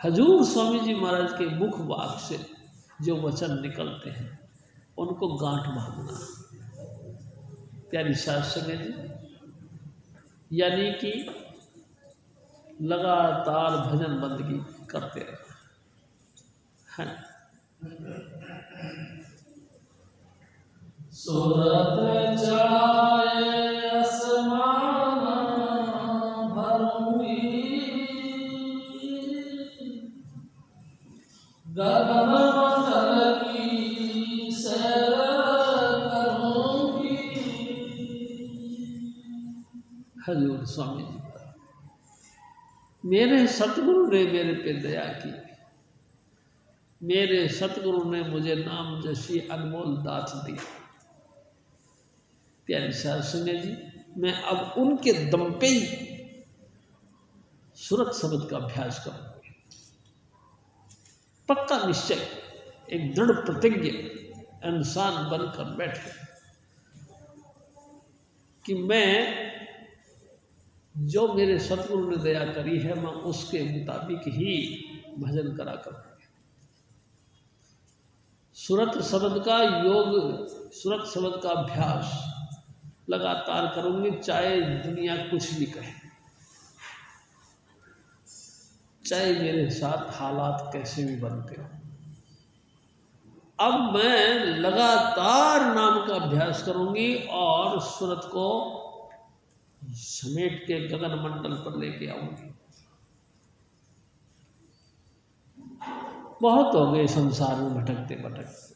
हजूर स्वामी जी महाराज के मुख वाक से जो वचन निकलते हैं उनको गांठ बांधना। प्यारी साध संगत जी, यानी कि लगातार भजन बंदगी करते रहे हैं। सूरत चढ़ाए आसमान भरूंगी, गगन मंडल की सैर करूंगी। हजूर स्वामी जी, मेरे सतगुरु ने मेरे पे दया की, मेरे सतगुरु ने मुझे नाम जैसी अनमोल दात दी। प्यारी साध संगत जी, मैं अब उनके दम पे ही सूरत शब्द का अभ्यास करूंगा। पक्का निश्चय, एक दृढ़ प्रतिज्ञ इंसान बनकर बैठे कि मैं जो मेरे सतगुरु ने दया करी है मैं उसके मुताबिक ही भजन करा करूँगा। सूरत शब्द का योग, सूरत शब्द का अभ्यास लगातार करूँगी, चाहे दुनिया कुछ भी कहे, चाहे मेरे साथ हालात कैसे भी बनते हो। अब मैं लगातार नाम का अभ्यास करूँगी और सूरत को समेट के गगन मंडल पर लेके आऊंगी। बहुत हो गए संसार में भटकते भटकते।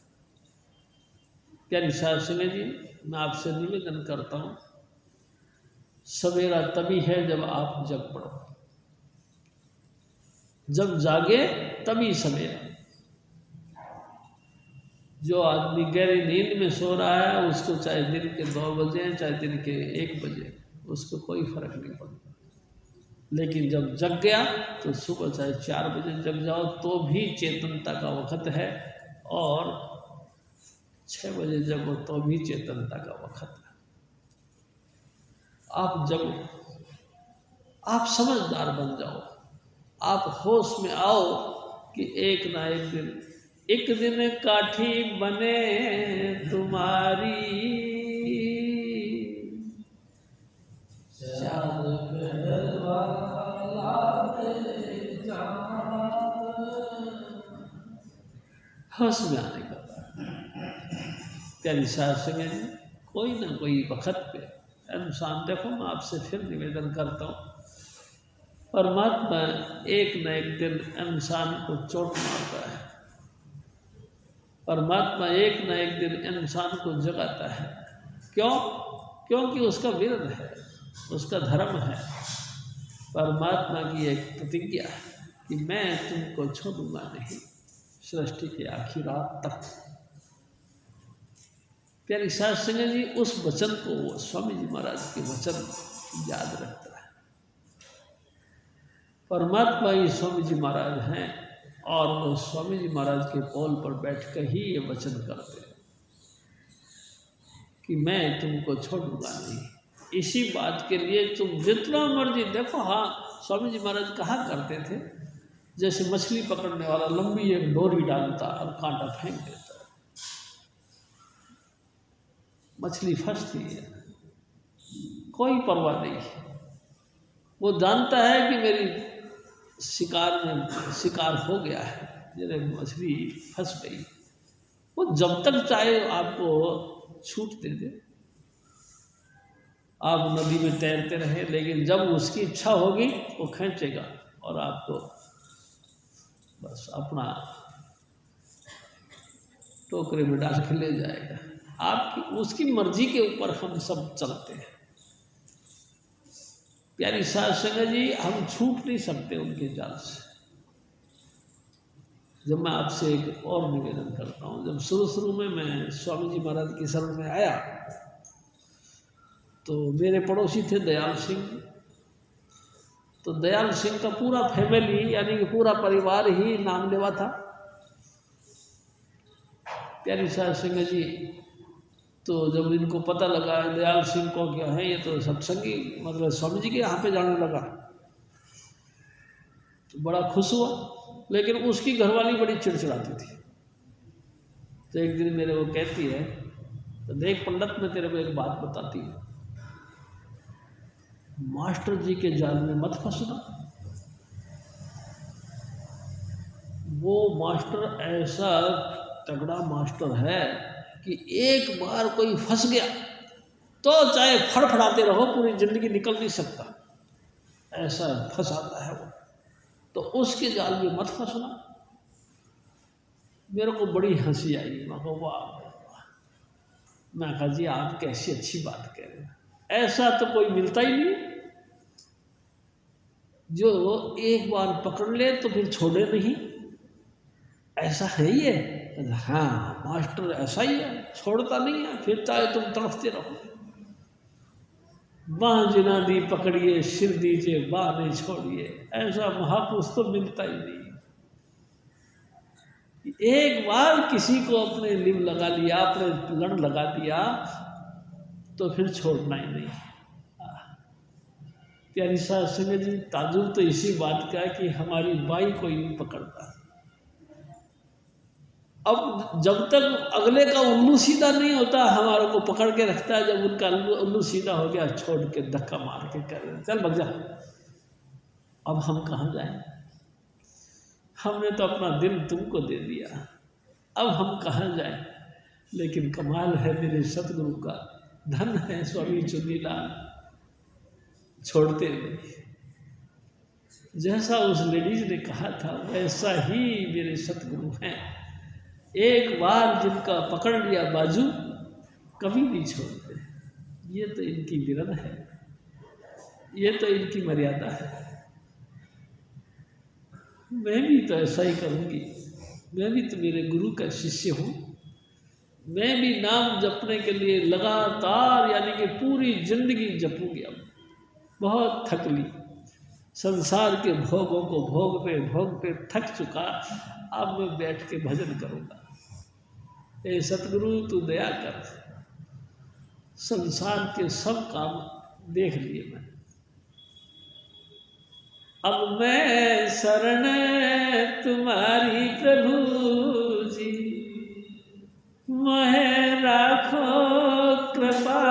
प्यारी साहब सुने जी, मैं आपसे निवेदन करता हूँ, सवेरा तभी है जब आप जग पड़ो, जब जागे तभी सवेरा। जो आदमी गहरी नींद में सो रहा है उसको चाहे दिन के 2 बजे चाहे दिन के 1 बजे उसको कोई फर्क नहीं पड़ता, लेकिन जब जग गया तो सुबह चाहे 4 बजे जग जाओ तो भी चेतनता का वक्त है, और 6 बजे जगो तो भी चेतनता का वक्त है। आप जगो, आप समझदार बन जाओ, आप होश में आओ कि एक ना एक दिन काठी बने तुम्हारी, होश में आने का प्यारी साहब संगे जी, कोई ना कोई वक्त पे इंसान, देखो मैं आपसे फिर निवेदन करता हूँ, परमात्मा एक न एक दिन इंसान को चोट मारता है, परमात्मा एक न एक दिन इंसान को जगाता है। क्यों? क्योंकि उसका विरध है, उसका धर्म है। परमात्मा की एक प्रतिज्ञा है कि मैं तुमको छोड़ूंगा नहीं सृष्टि के आखिर रात तक। प्यारी साध संगत जी, उस वचन को स्वामी जी महाराज के वचन याद रखता है। परमात्मा ही स्वामी जी महाराज हैं, और वो स्वामी जी महाराज के पौल पर बैठ कर ही ये वचन करते हैं कि मैं तुमको छोड़ूंगा नहीं। इसी बात के लिए तुम जितना मर्जी देखो। हाँ, स्वामी जी महाराज कहा करते थे, जैसे मछली पकड़ने वाला लंबी एक डोरी डालता और कांटा फेंक देता है, मछली फंसती है, कोई परवाह नहीं। वो जानता है कि मेरी शिकार हो गया है, मेरे मछली फंस गई। वो जब तक चाहे आपको छूट दे दे, आप नदी में तैरते रहे, लेकिन जब उसकी इच्छा होगी वो खींचेगा और आपको बस अपना टोकरे में डाल के ले जाएगा। आपकी उसकी मर्जी के ऊपर हम सब चलते हैं। प्यारी साध संगत जी, हम छूट नहीं सकते उनके जाल से। जब मैं आपसे एक और निवेदन करता हूँ, जब शुरू में मैं स्वामी जी महाराज की शरण में आया तो मेरे पड़ोसी थे दयाल सिंह। तो दयाल सिंह का पूरा फैमिली यानी कि पूरा परिवार ही नामलेवा था। प्यारी साध संगत जी, तो जब इनको पता लगा दयाल सिंह को क्या है, ये तो सत्संगी मतलब स्वामी जी के यहाँ पे जाने लगा, तो बड़ा खुश हुआ। लेकिन उसकी घरवाली बड़ी चिड़चिड़ाती थी। तो एक दिन मेरे को कहती है, तो देख पंडित, मैं तेरे को एक बात बताती हूँ, मास्टर जी के जाल में मत फंसना। वो मास्टर ऐसा तगड़ा मास्टर है कि एक बार कोई फंस गया तो चाहे फड़फड़ाते रहो पूरी जिंदगी निकल नहीं सकता, ऐसा फंसाता है वो। तो उसके जाल में मत फंसना। मेरे को बड़ी हंसी आई। मैं कहा वाह। मैं कहा जी आप कैसी अच्छी बात कह रहे हैं, ऐसा तो कोई मिलता ही नहीं जो एक बार पकड़ ले तो फिर छोड़े नहीं। ऐसा है ही है। हाँ, मास्टर ऐसा ही है, छोड़ता नहीं है, फिर चाहे तुम तड़फते रहो। बाह जिना दी पकड़िए, सिर दीजिए बाह नहीं छोड़िए, ऐसा महापुरुष तो मिलता ही नहीं। एक बार किसी को अपने लिव लगा लिया, अपने लड़ लगा दिया तो फिर छोड़ना ही नहीं। प्यारी साध संगत जी, ताजुब तो इसी बात का है कि हमारी बाई कोई नहीं पकड़ता। अब जब तक अगले का उल्लू सीधा नहीं होता, हमारे को पकड़ के रखता है। जब उनका उल्लू सीधा हो गया, छोड़ के धक्का मार के कह रहे चल भग जा। अब हम कहाँ जाएं? हमने तो अपना दिल तुमको दे दिया, अब हम कहाँ जाएं? लेकिन कमाल है मेरे सतगुरु का, धन है स्वामी चुनीलाल, छोड़ते नहीं। जैसा उस लेडीज ने कहा था वैसा ही मेरे सतगुरु हैं। एक बार जिनका पकड़ लिया बाजू कभी नहीं छोड़ते। ये तो इनकी विरद है, ये तो इनकी मर्यादा है। मैं भी तो ऐसा ही करूँगी। मैं भी तो मेरे गुरु का शिष्य हूँ। मैं भी नाम जपने के लिए लगातार यानी कि पूरी जिंदगी जपूँगी। अब बहुत थक ली, संसार के भोगों को भोगते थक चुका। अब मैं बैठ के भजन करूँगा। ए सतगुरु तू दया कर, संसार के सब काम देख लिए मैं, अब मैं शरण तुम्हारी प्रभु जी, मोहे राखो कृपा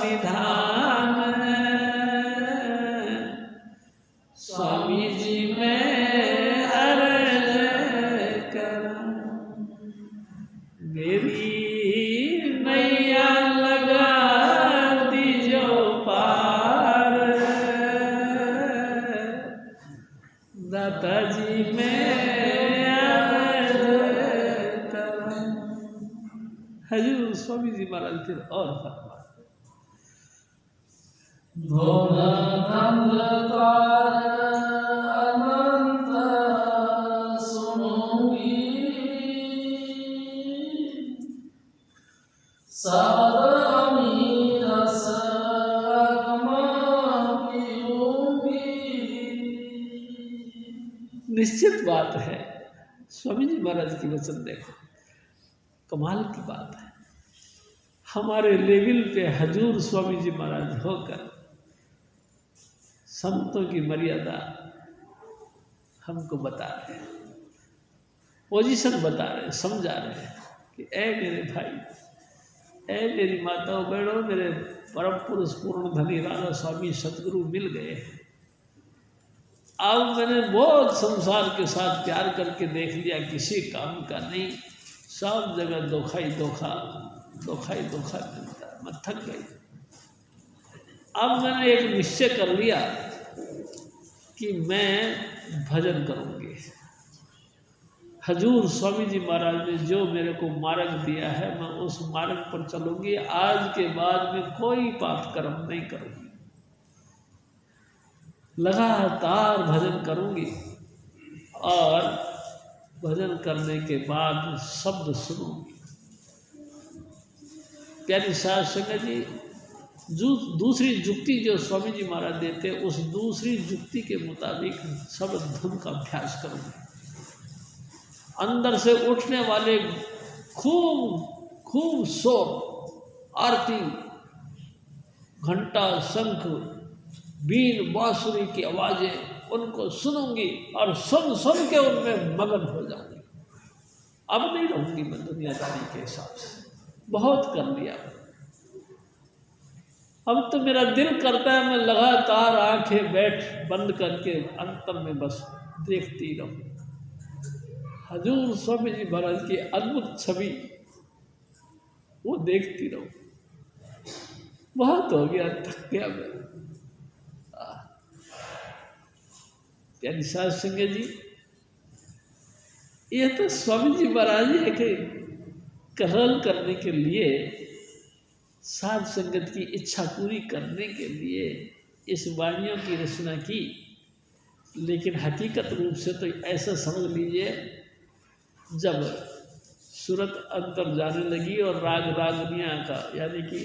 निधान। स्वामी जी मैं अर्ज करूं, मेरी नैया लगा दीजो पार। दाता जी मैं अर्ज करूं। हजूर स्वामी जी महाराज फिर और फरमा, अनंत सुनूंगी, रस पीऊंगी। निश्चित बात है। स्वामी जी महाराज की वचन देखो, कमाल की बात है। हमारे लेवल पे हजूर स्वामी जी महाराज होकर संतों की मर्यादा हमको बता रहे हैं, पोजीशन बता रहे हैं, समझा रहे हैं कि ऐ मेरे भाई, ऐ मेरी माताओं बहनों, मेरे परम पुरुष पूर्ण धनी राधा स्वामी सतगुरु मिल गए। अब मैंने बहुत संसार के साथ प्यार करके देख लिया, किसी काम का नहीं, सब जगह धोखा ही धोखा मिलता है। मैं थक गई। अब मैंने एक निश्चय कर लिया कि मैं भजन करूँगी। हजूर स्वामी जी महाराज ने जो मेरे को मार्ग दिया है, मैं उस मार्ग पर चलूँगी। आज के बाद में कोई पाप कर्म नहीं करूँगी, लगातार भजन करूँगी और भजन करने के बाद शब्द सुनूँगी। प्यारी साध संगत जी, दूसरी जुक्ति जो स्वामी जी महाराज देते, उस दूसरी जुक्ति के मुताबिक शब्द धुन का अभ्यास करूँगी। अंदर से उठने वाले खूब शोर, आरती, घंटा, शंख, बीन, बांसुरी की आवाज़ें, उनको सुनूंगी और सुन के उनमें मगन हो जाऊंगी। अब नहीं रहूंगी मैं दुनियादारी के हिसाब से, बहुत कर लिया। अब तो मेरा दिल करता है मैं लगातार आंखें बंद करके अंतर में बस देखती रहूं हजूर स्वामी जी महाराज की अद्भुत छवि, वो देखती रहूं। बहुत हो गया, थक गया मैं। प्यारी साध संगत जी, ये तो स्वामी जी महाराज एक कहल करने के लिए, साध संगत की इच्छा पूरी करने के लिए इस वाणियों की रचना की। लेकिन हकीकत रूप से तो ऐसा समझ लीजिए, जब सूरत अंतर जाने लगी और राग रागनियाँ का यानी कि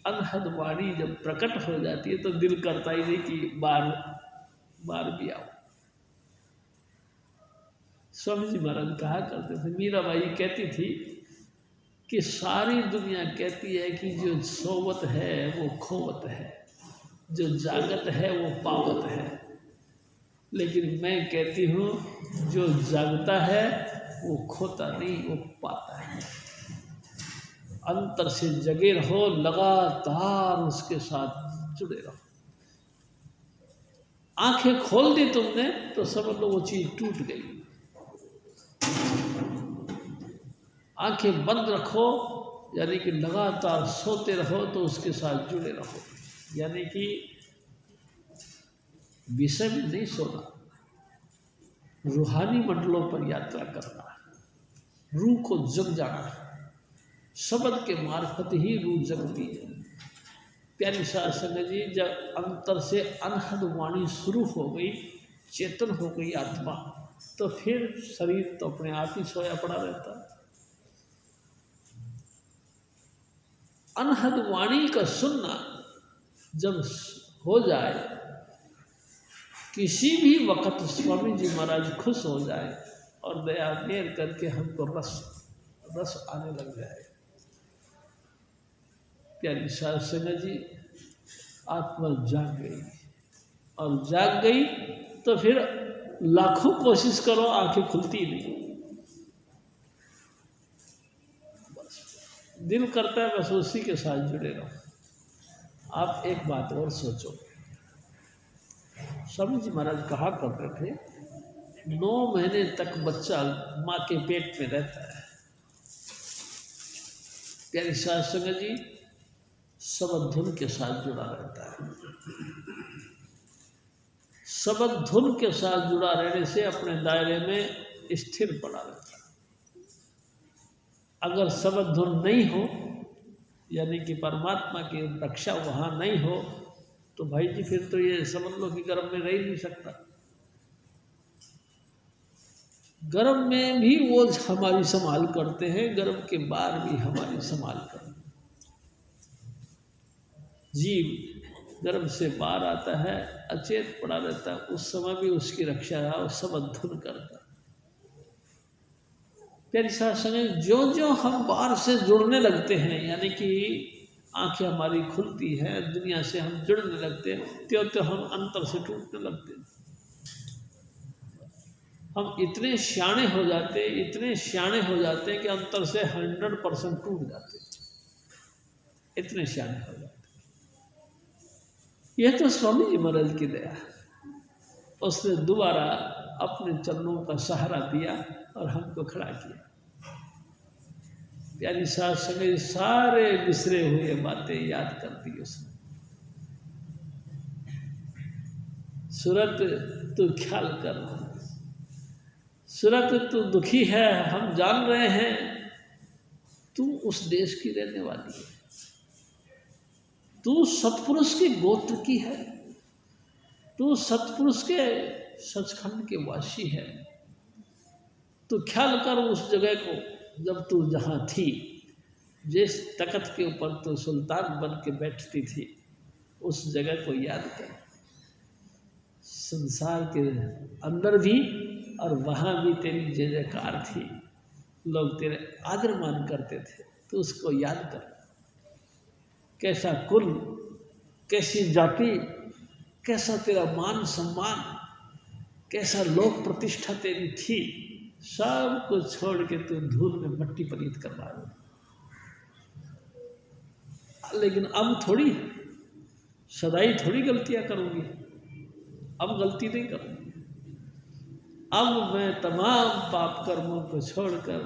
अनहद वाणी जब प्रकट हो जाती है, तो दिल करता ही नहीं कि बार भी आओ। स्वामी जी महाराज कहा करते थे, मीराबाई कहती थी कि सारी दुनिया कहती है कि जो सोवत है वो खोवत है, जो जागत है वो पावत है, लेकिन मैं कहती हूँ जो जागता है वो खोता नहीं, वो पाता है। अंतर से जगे रहो, लगातार उसके साथ जुड़े रहो। आंखें खोल दी तुमने तो समझ लो वो चीज़ टूट गई। आंखें बंद रखो यानी कि लगातार सोते रहो, तो उसके साथ जुड़े रहो, यानी कि विषय में नहीं सोना, रूहानी मंडलों पर यात्रा करना, रूह को जग जाना। शब्द के मार्फत ही रूह जगती है। प्यारी साध संगत जी, जब अंतर से अनहद वाणी शुरू हो गई, चेतन हो गई आत्मा, तो फिर शरीर तो अपने आप ही सोया पड़ा रहता है। अनहद वाणी का सुनना जब हो जाए, किसी भी वक्त स्वामी जी महाराज खुश हो जाए और दया मेल करके हमको रस आने लग जाए। प्यारी साध संगत जी, आत्मा जाग गई, और जाग गई तो फिर लाखों कोशिश करो, आंखें खुलती नहीं। बस दिल करता है बस उसी के साथ जुड़े रहो। आप एक बात और सोचो, स्वामी जी महाराज कहा करते थे, 9 महीने तक बच्चा माँ के पेट में रहता है। प्यारी साध संगत जी, शब्द धुन के साथ जुड़ा रहता है। शब्द धुन के साथ जुड़ा रहने से अपने दायरे में स्थिर पड़ा रहता है। अगर शब्द धुन नहीं हो, यानी कि परमात्मा की रक्षा वहाँ नहीं हो, तो भाई जी फिर तो ये समझ लो कि गर्भ में रह ही नहीं सकता। गर्भ में भी वो हमारी संभाल करते हैं, गर्भ के बाहर भी हमारी संभाल करते हैं। जीव गर्भ से बाहर आता है, अचेत पड़ा रहता है, उस समय भी उसकी रक्षा और शब्द धुन करता है। प्यारी साध संगत, जो जो हम बाहर से जुड़ने लगते हैं, यानी कि आंखें हमारी खुलती हैं, दुनिया से हम जुड़ने लगते हैं, त्यों त्यों हम अंतर से टूटने लगते हैं। हम इतने सियाणे हो जाते, इतने सियाणे हो जाते हैं कि अंतर से 100% टूट जाते, इतने सियाणे हो जाते। यह तो स्वामी जी महाराज की दया, उसने दोबारा अपने चरणों का सहारा दिया और हमको खड़ा किया। प्यारी साध संगत, सारे बिसरे हुए बातें याद कर दी उसने। सूरत तू ख्याल कर, सूरत तू दुखी है, हम जान रहे हैं, तू उस देश की रहने वाली है, तू सतपुरुष के गोत्र की है, तू सतपुरुष के सचखंड के वासी है। तू ख्याल कर उस जगह को, जब तू जहाँ थी, जिस तख्त के ऊपर तू सुल्तान बन के बैठती थी, उस जगह को याद कर। संसार के अंदर भी और वहाँ भी तेरी जय जयकार थी, लोग तेरे आदर मान करते थे, तो उसको याद कर। कैसा कुल, कैसी जाति, कैसा तेरा मान सम्मान, कैसा लोक प्रतिष्ठा तेरी थी, सब कुछ छोड़ के तू धूल में मट्टी पलीत करवा दो। लेकिन अब थोड़ी, सदाई थोड़ी गलतियां करूंगी, अब गलती नहीं करूंगी। अब मैं तमाम पाप कर्मों को छोड़कर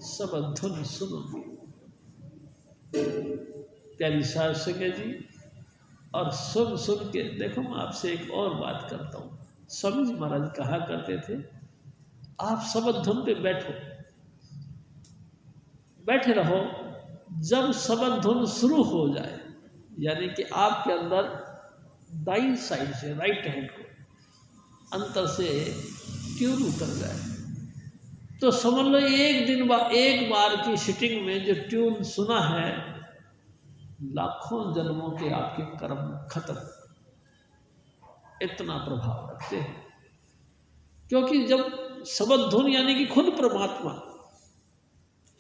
सब धुन सुनूंगी। प्यारी साध संगत जी, और सुन सुन के देखो, मैं आपसे एक और बात करता हूँ। स्वामी जी महाराज कहा करते थे, आप शब्द धुन पे बैठो, बैठे रहो। जब शब्द धुन शुरू हो जाए, यानी कि आपके अंदर दाईं साइड से, राइट हैंड को अंतर से ट्यून उतर जाए, तो समझ लो एक बार की सिटिंग में जो ट्यून सुना है, लाखों जन्मों के आपके कर्म खत्म, इतना प्रभाव रखते हैं। क्योंकि जब शब्द धुन यानी कि खुद परमात्मा,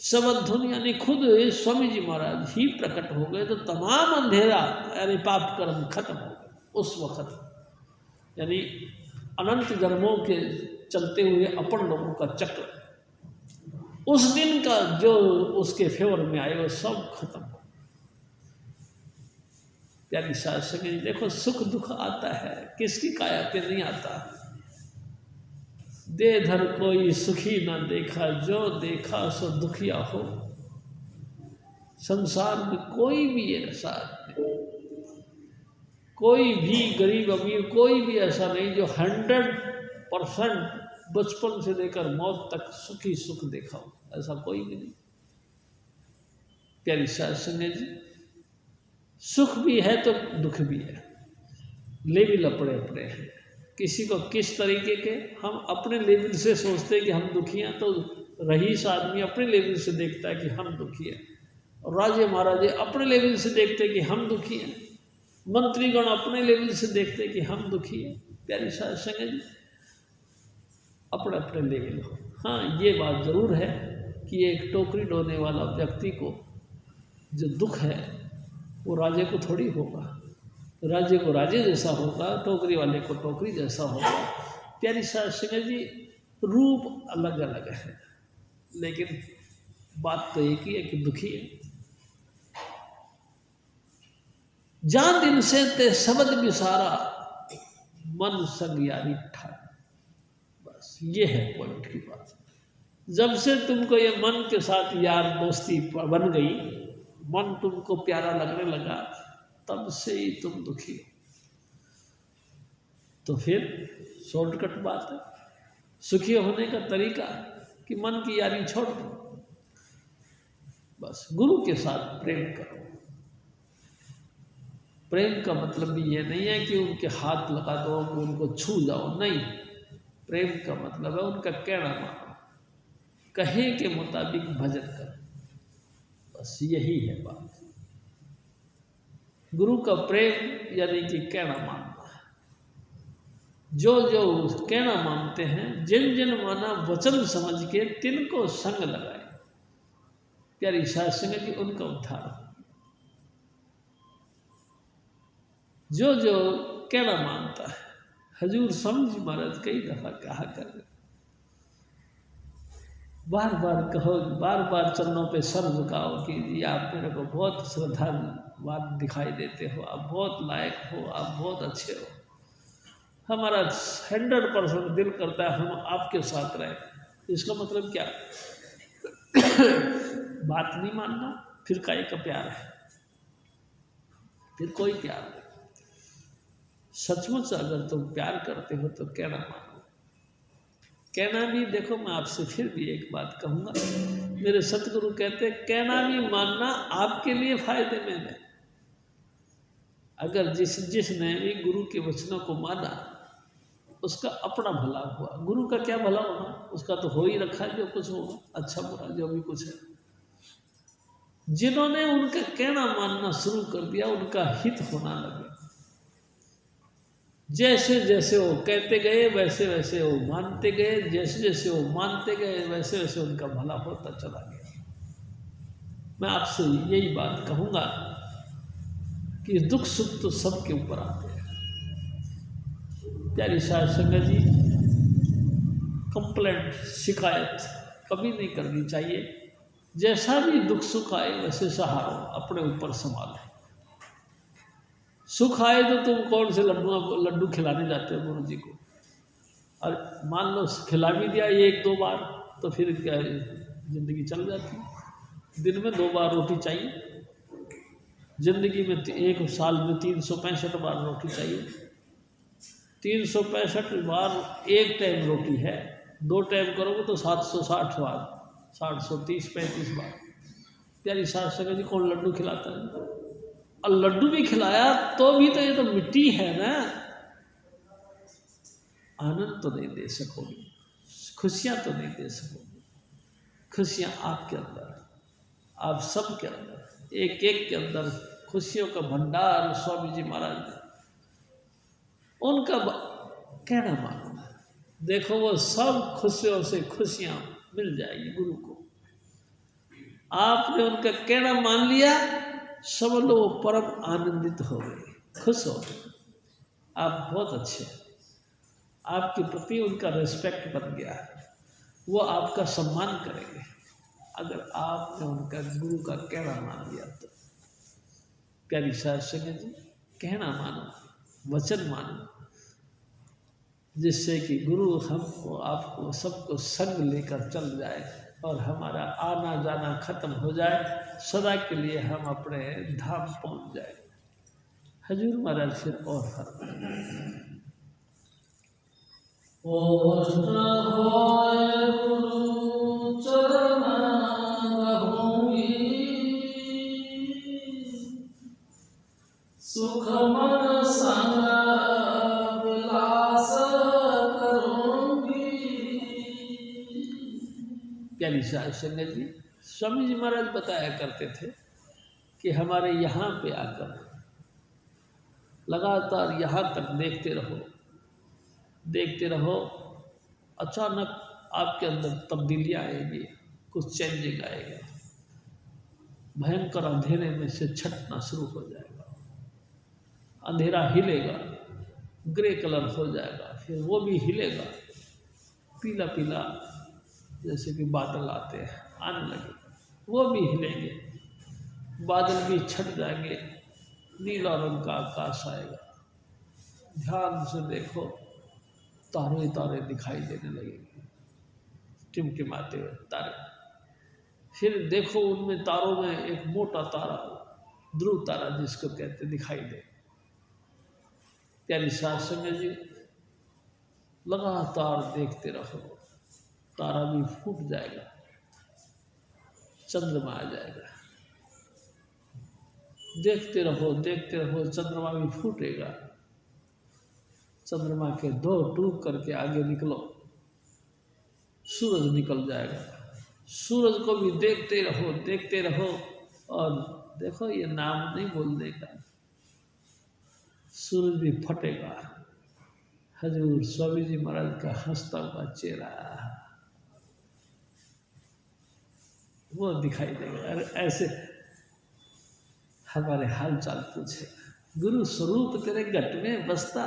शब्द धुन यानी खुद स्वामी जी महाराज ही प्रकट हो गए, तो तमाम अंधेरा यानी पाप कर्म खत्म हो गए उस वक्त। यानी अनंत जन्मों के चलते हुए अपन लोगों का चक्र, उस दिन का जो उसके फेवर में आए, वो सब खत्म हो। प्यारी साध संगत, देखो सुख दुख आता है, किसकी काया पे नहीं आता। दे धर कोई सुखी ना देखा, जो देखा सो दुखिया हो। संसार में कोई भी ऐसा नहीं, कोई भी गरीब अमीर, कोई भी ऐसा नहीं जो 100% बचपन से लेकर मौत तक सुखी सुख देखा हो, ऐसा कोई भी नहीं। प्यारी साध संगत जी, सुख भी है तो दुख भी है, लेविल अपने अपने हैं। किसी को किस तरीके के, हम अपने लेवल से सोचते हैं कि हम दुखी हैं, तो रईस आदमी अपने लेवल से देखता है कि हम दुखी हैं, और राजे महाराजे अपने लेवल से देखते हैं कि हम दुखी हैं, मंत्रीगण अपने लेवल से देखते हैं कि हम दुखी हैं। प्यारी साध संगत जी, अपने अपने लेवल हो। हाँ, ये बात ज़रूर है कि एक टोकरी ढोने वाला व्यक्ति को जो दुख है वो राजे को थोड़ी होगा, राजे को राजे जैसा होगा, टोकरी वाले को टोकरी जैसा होगा। प्यारी साध संगत जी, रूप अलग अलग है, लेकिन बात तो एक ही है कि दुखी है। जान दिन से ते शब्द विसारा, मन संग यारी ठार। बस ये है पॉइंट की बात। जब से तुमको ये मन के साथ यार दोस्ती बन गई, मन तुमको प्यारा लगने लगा, तब से ही तुम दुखी हो। तो फिर शॉर्टकट बात है, सुखी होने का तरीका कि मन की यारी छोड़ दो, बस गुरु के साथ प्रेम करो। प्रेम का मतलब भी ये नहीं है कि उनके हाथ लगा दो, कि उनको छू जाओ, नहीं। प्रेम का मतलब है उनका कहना मानो, कहे के मुताबिक भजन करो, बस यही है बात। गुरु का प्रेम यानी कि कहना मानना। जो जो कहना मानते हैं, जिन जिन माना वचन समझ के तिनको संग लगाए। प्यारी साध संगत जी, उनका उद्धार हो। जो जो कहना मानता है, हजूर स्वामी जी महाराज कई दफा कहा कर, बार बार कहो, बार बार चरणों पे सर झुकाओ कि जी आप मेरे को बहुत श्रद्धावान दिखाई देते हो, आप बहुत लायक हो, आप बहुत अच्छे हो, हमारा 100% दिल करता है हम आपके साथ रहें। इसका मतलब क्या? बात नहीं मानना, फिर काहे का प्यार है? फिर कोई प्यार नहीं। सचमुच अगर तुम प्यार करते हो तो कहना मानो। कहना भी, देखो मैं आपसे फिर भी एक बात कहूँगा, मेरे सतगुरु कहते कहना भी मानना आपके लिए फायदेमंद है। अगर जिसने भी गुरु के वचनों को माना, उसका अपना भला हुआ। गुरु का क्या भला होना, उसका तो हो ही रखा है जो कुछ होगा, अच्छा बुरा जो भी कुछ है। जिन्होंने उनका कहना मानना शुरू कर दिया, उनका हित होना लगा। जैसे जैसे वो कहते गए, वैसे वैसे वो मानते गए, जैसे जैसे वो मानते गए, वैसे वैसे उनका भला होता चला गया। मैं आपसे यही बात कहूँगा कि दुख सुख तो सबके ऊपर आते हैं। प्यारी साध संगत जी, कंप्लेंट, शिकायत कभी नहीं करनी चाहिए। जैसा भी दुख सुख आए वैसे सहारो, अपने ऊपर संभालो। सुख आए तो तुम कौन से लड्डू खिलाने जाते हो गुरु जी को, और मान लो खिला भी दिया 1-2 बार, तो फिर क्या जिंदगी चल जाती है। दिन में 2 बार रोटी चाहिए, जिंदगी में 1 साल में 365 बार रोटी चाहिए। 365 बार एक टाइम रोटी है, 2 टाइम करोगे तो 760 बार, 730-35 बार। प्यारी साध संगत जी, कौन लड्डू खिलाता है? और लड्डू भी खिलाया तो भी तो ये तो मिट्टी है ना, आनंद तो नहीं दे सकोगे, खुशियां तो नहीं दे सकोगे। खुशियां आपके अंदर, आप सब के अंदर, एक एक के अंदर खुशियों का भंडार स्वामी जी महाराज ने, उनका कहना मानो। देखो वो सब खुशियों से खुशियां मिल जाएगी गुरु को। आपने उनका कहना मान लिया, सब लोग परम आनंदित हो गए, खुश हो गए। आप बहुत अच्छे, आपके प्रति उनका रिस्पेक्ट बन गया है, वो आपका सम्मान करेंगे अगर आपने उनका गुरु का कहना मान लिया तो। प्यारी साध संगत जी, कहना मानो, वचन मानो, जिससे कि गुरु हमको आपको सबको संग लेकर चल जाए और हमारा आना जाना खत्म हो जाए, सदा के लिए हम अपने धाम पहुंच जाए। हजूर महाराज फिर और फरमाए, ओष्ठ होय गुरु चरण रहूंगी, सुख मन संग विलास करूंगी। प्यारी साध संगत जी, स्वामी जी महाराज बताया करते थे कि हमारे यहाँ पे आकर लगातार यहाँ तक देखते रहो, अचानक आपके अंदर तब्दीलियाँ आएगी, कुछ चेंजिंग आएगा, भयंकर अंधेरे में से छटना शुरू हो जाएगा, अंधेरा हिलेगा, ग्रे कलर हो जाएगा, फिर वो भी हिलेगा, पीला पीला जैसे कि बादल आते हैं आने लगेगा, वो भी हिलेंगे, बादल भी छट जाएंगे, नीला रंग का आकाश आएगा, ध्यान से देखो तारे तारे दिखाई देने लगेंगे, टिमटिमाते हुए तारे। फिर देखो उनमें तारों में एक मोटा तारा, ध्रुव तारा जिसको कहते दिखाई दे। प्यारी साध संगत जी, लगातार देखते रहो, तारा भी फूट जाएगा, चंद्रमा आ जाएगा, देखते रहो, चंद्रमा भी फूटेगा, चंद्रमा के दो टूक करके आगे निकलो, सूरज निकल जाएगा, सूरज को भी देखते रहो और देखो ये नाम नहीं बोलने का, सूरज भी फटेगा, हजूर स्वामी जी महाराज का हंसता हुआ चेहरा वो दिखाई देगा। अरे ऐसे हमारे हाल चाल पूछे, गुरु स्वरूप तेरे घट में बसता,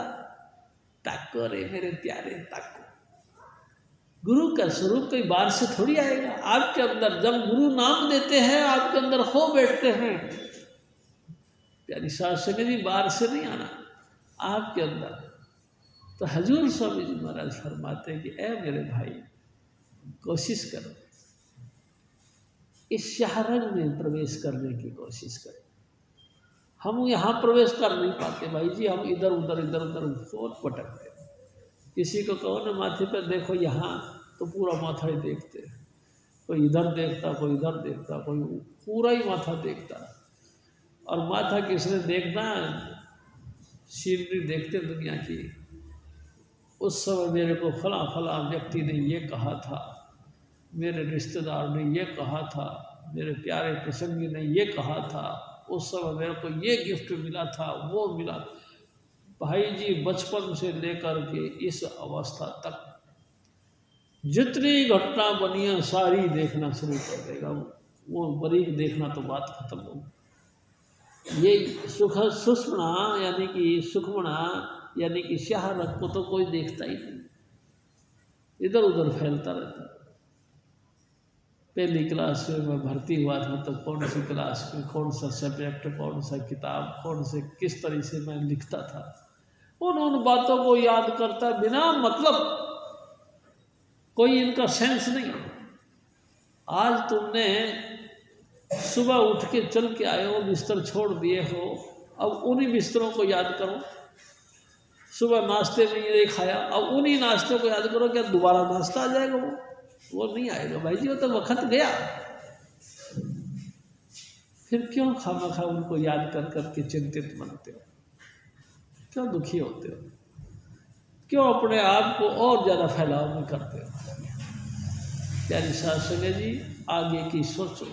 ताको रे मेरे प्यारे ताको। गुरु का स्वरूप कोई बाहर से थोड़ी आएगा, आपके अंदर जब गुरु नाम देते हैं आपके अंदर हो बैठते हैं। प्यारी साध संगत जी, बाहर से नहीं आना, आपके अंदर। तो हजूर स्वामी जी महाराज फरमाते हैं कि ऐ मेरे भाई, कोशिश करो, इस शहरंग में प्रवेश करने की कोशिश करें। हम यहाँ प्रवेश कर नहीं पाते भाई जी, हम इधर उधर बहुत भटकते हैं। किसी को कहो ना माथे पर देखो यहाँ, तो पूरा माथा ही देखते हैं, कोई इधर देखता, कोई इधर देखता, कोई पूरा ही माथा देखता। और माथा किसने देखना, सीनरी देखते दुनिया की। उस समय मेरे को फला फला व्यक्ति ने ये कहा था, मेरे रिश्तेदार ने ये कहा था, मेरे प्यारे प्रसंगी ने ये कहा था, उस समय मेरे को ये गिफ्ट मिला था, वो मिला। भाई जी बचपन से लेकर के इस अवस्था तक जितनी घटना बनी है सारी देखना शुरू कर देगा वो, बरीक देखना तो बात खत्म होगी। ये सुषुम्ना यानी कि सुखमना यानी कि शहरक को तो कोई देखता ही नहीं, इधर उधर फैलता रहता। पहली क्लास में मैं भर्ती हुआ था तो कौन सी क्लास में कौन सा सब्जेक्ट, कौन सा किताब, कौन से किस तरह से मैं लिखता था, उन बातों को याद करता बिना मतलब, कोई इनका सेंस नहीं। आज तुमने सुबह उठ के चल के आए हो, बिस्तर छोड़ दिए हो, अब उन्हीं बिस्तरों को याद करो। सुबह नाश्ते में ये खाया, अब उन्हीं नाश्तों को याद करो, क्या दोबारा नाश्ता आ जाएगा? वो नहीं आएगा भाई जी, वो तो वक्त गया। फिर क्यों खामखा उनको याद कर करके चिंतित बनते हो, क्यों दुखी होते हो, क्यों अपने आप को और ज़्यादा फैलाव में करते हो? प्यारी साध संगत जी, आगे की सोचो,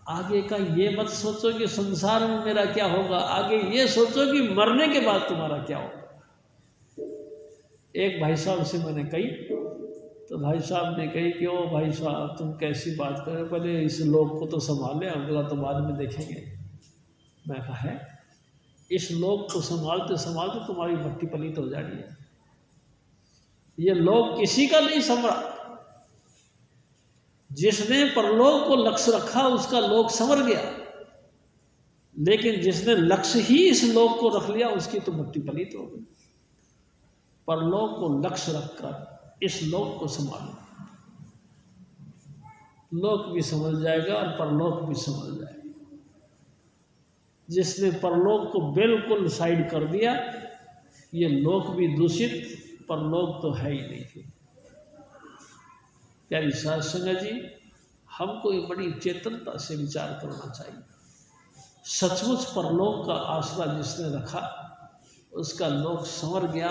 आगे का ये मत सोचो कि संसार में मेरा क्या होगा, आगे ये सोचो कि मरने के बाद तुम्हारा क्या होगा। एक भाई साहब से मैंने कही, तो भाई साहब ने कही कि ओ भाई साहब तुम कैसी बात कर रहे हो, पहले इस लोक को तो संभाले, अगला तो बाद में देखेंगे। मैं कहा है, इस लोक को संभालते संभालते तुम्हारी भट्टी पलीत हो जानी है। ये लोक किसी का नहीं संभला, जिसने परलोक को लक्ष्य रखा उसका लोक संवर गया, लेकिन जिसने लक्ष्य ही इस लोक को रख लिया उसकी तो भट्टी पलीत हो गई। परलोक को लक्ष्य रखकर इस लोक को संभालो, लोक भी समझ जाएगा और परलोक भी समझ जाएगा। जिसने परलोक को बिल्कुल साइड कर दिया, ये लोक भी दूषित, परलोक तो है ही नहीं फिर। प्यारी साध संगत जी, हमको ये बड़ी चेतनता से विचार करना चाहिए। सचमुच परलोक का आसरा जिसने रखा उसका लोक संवर गया,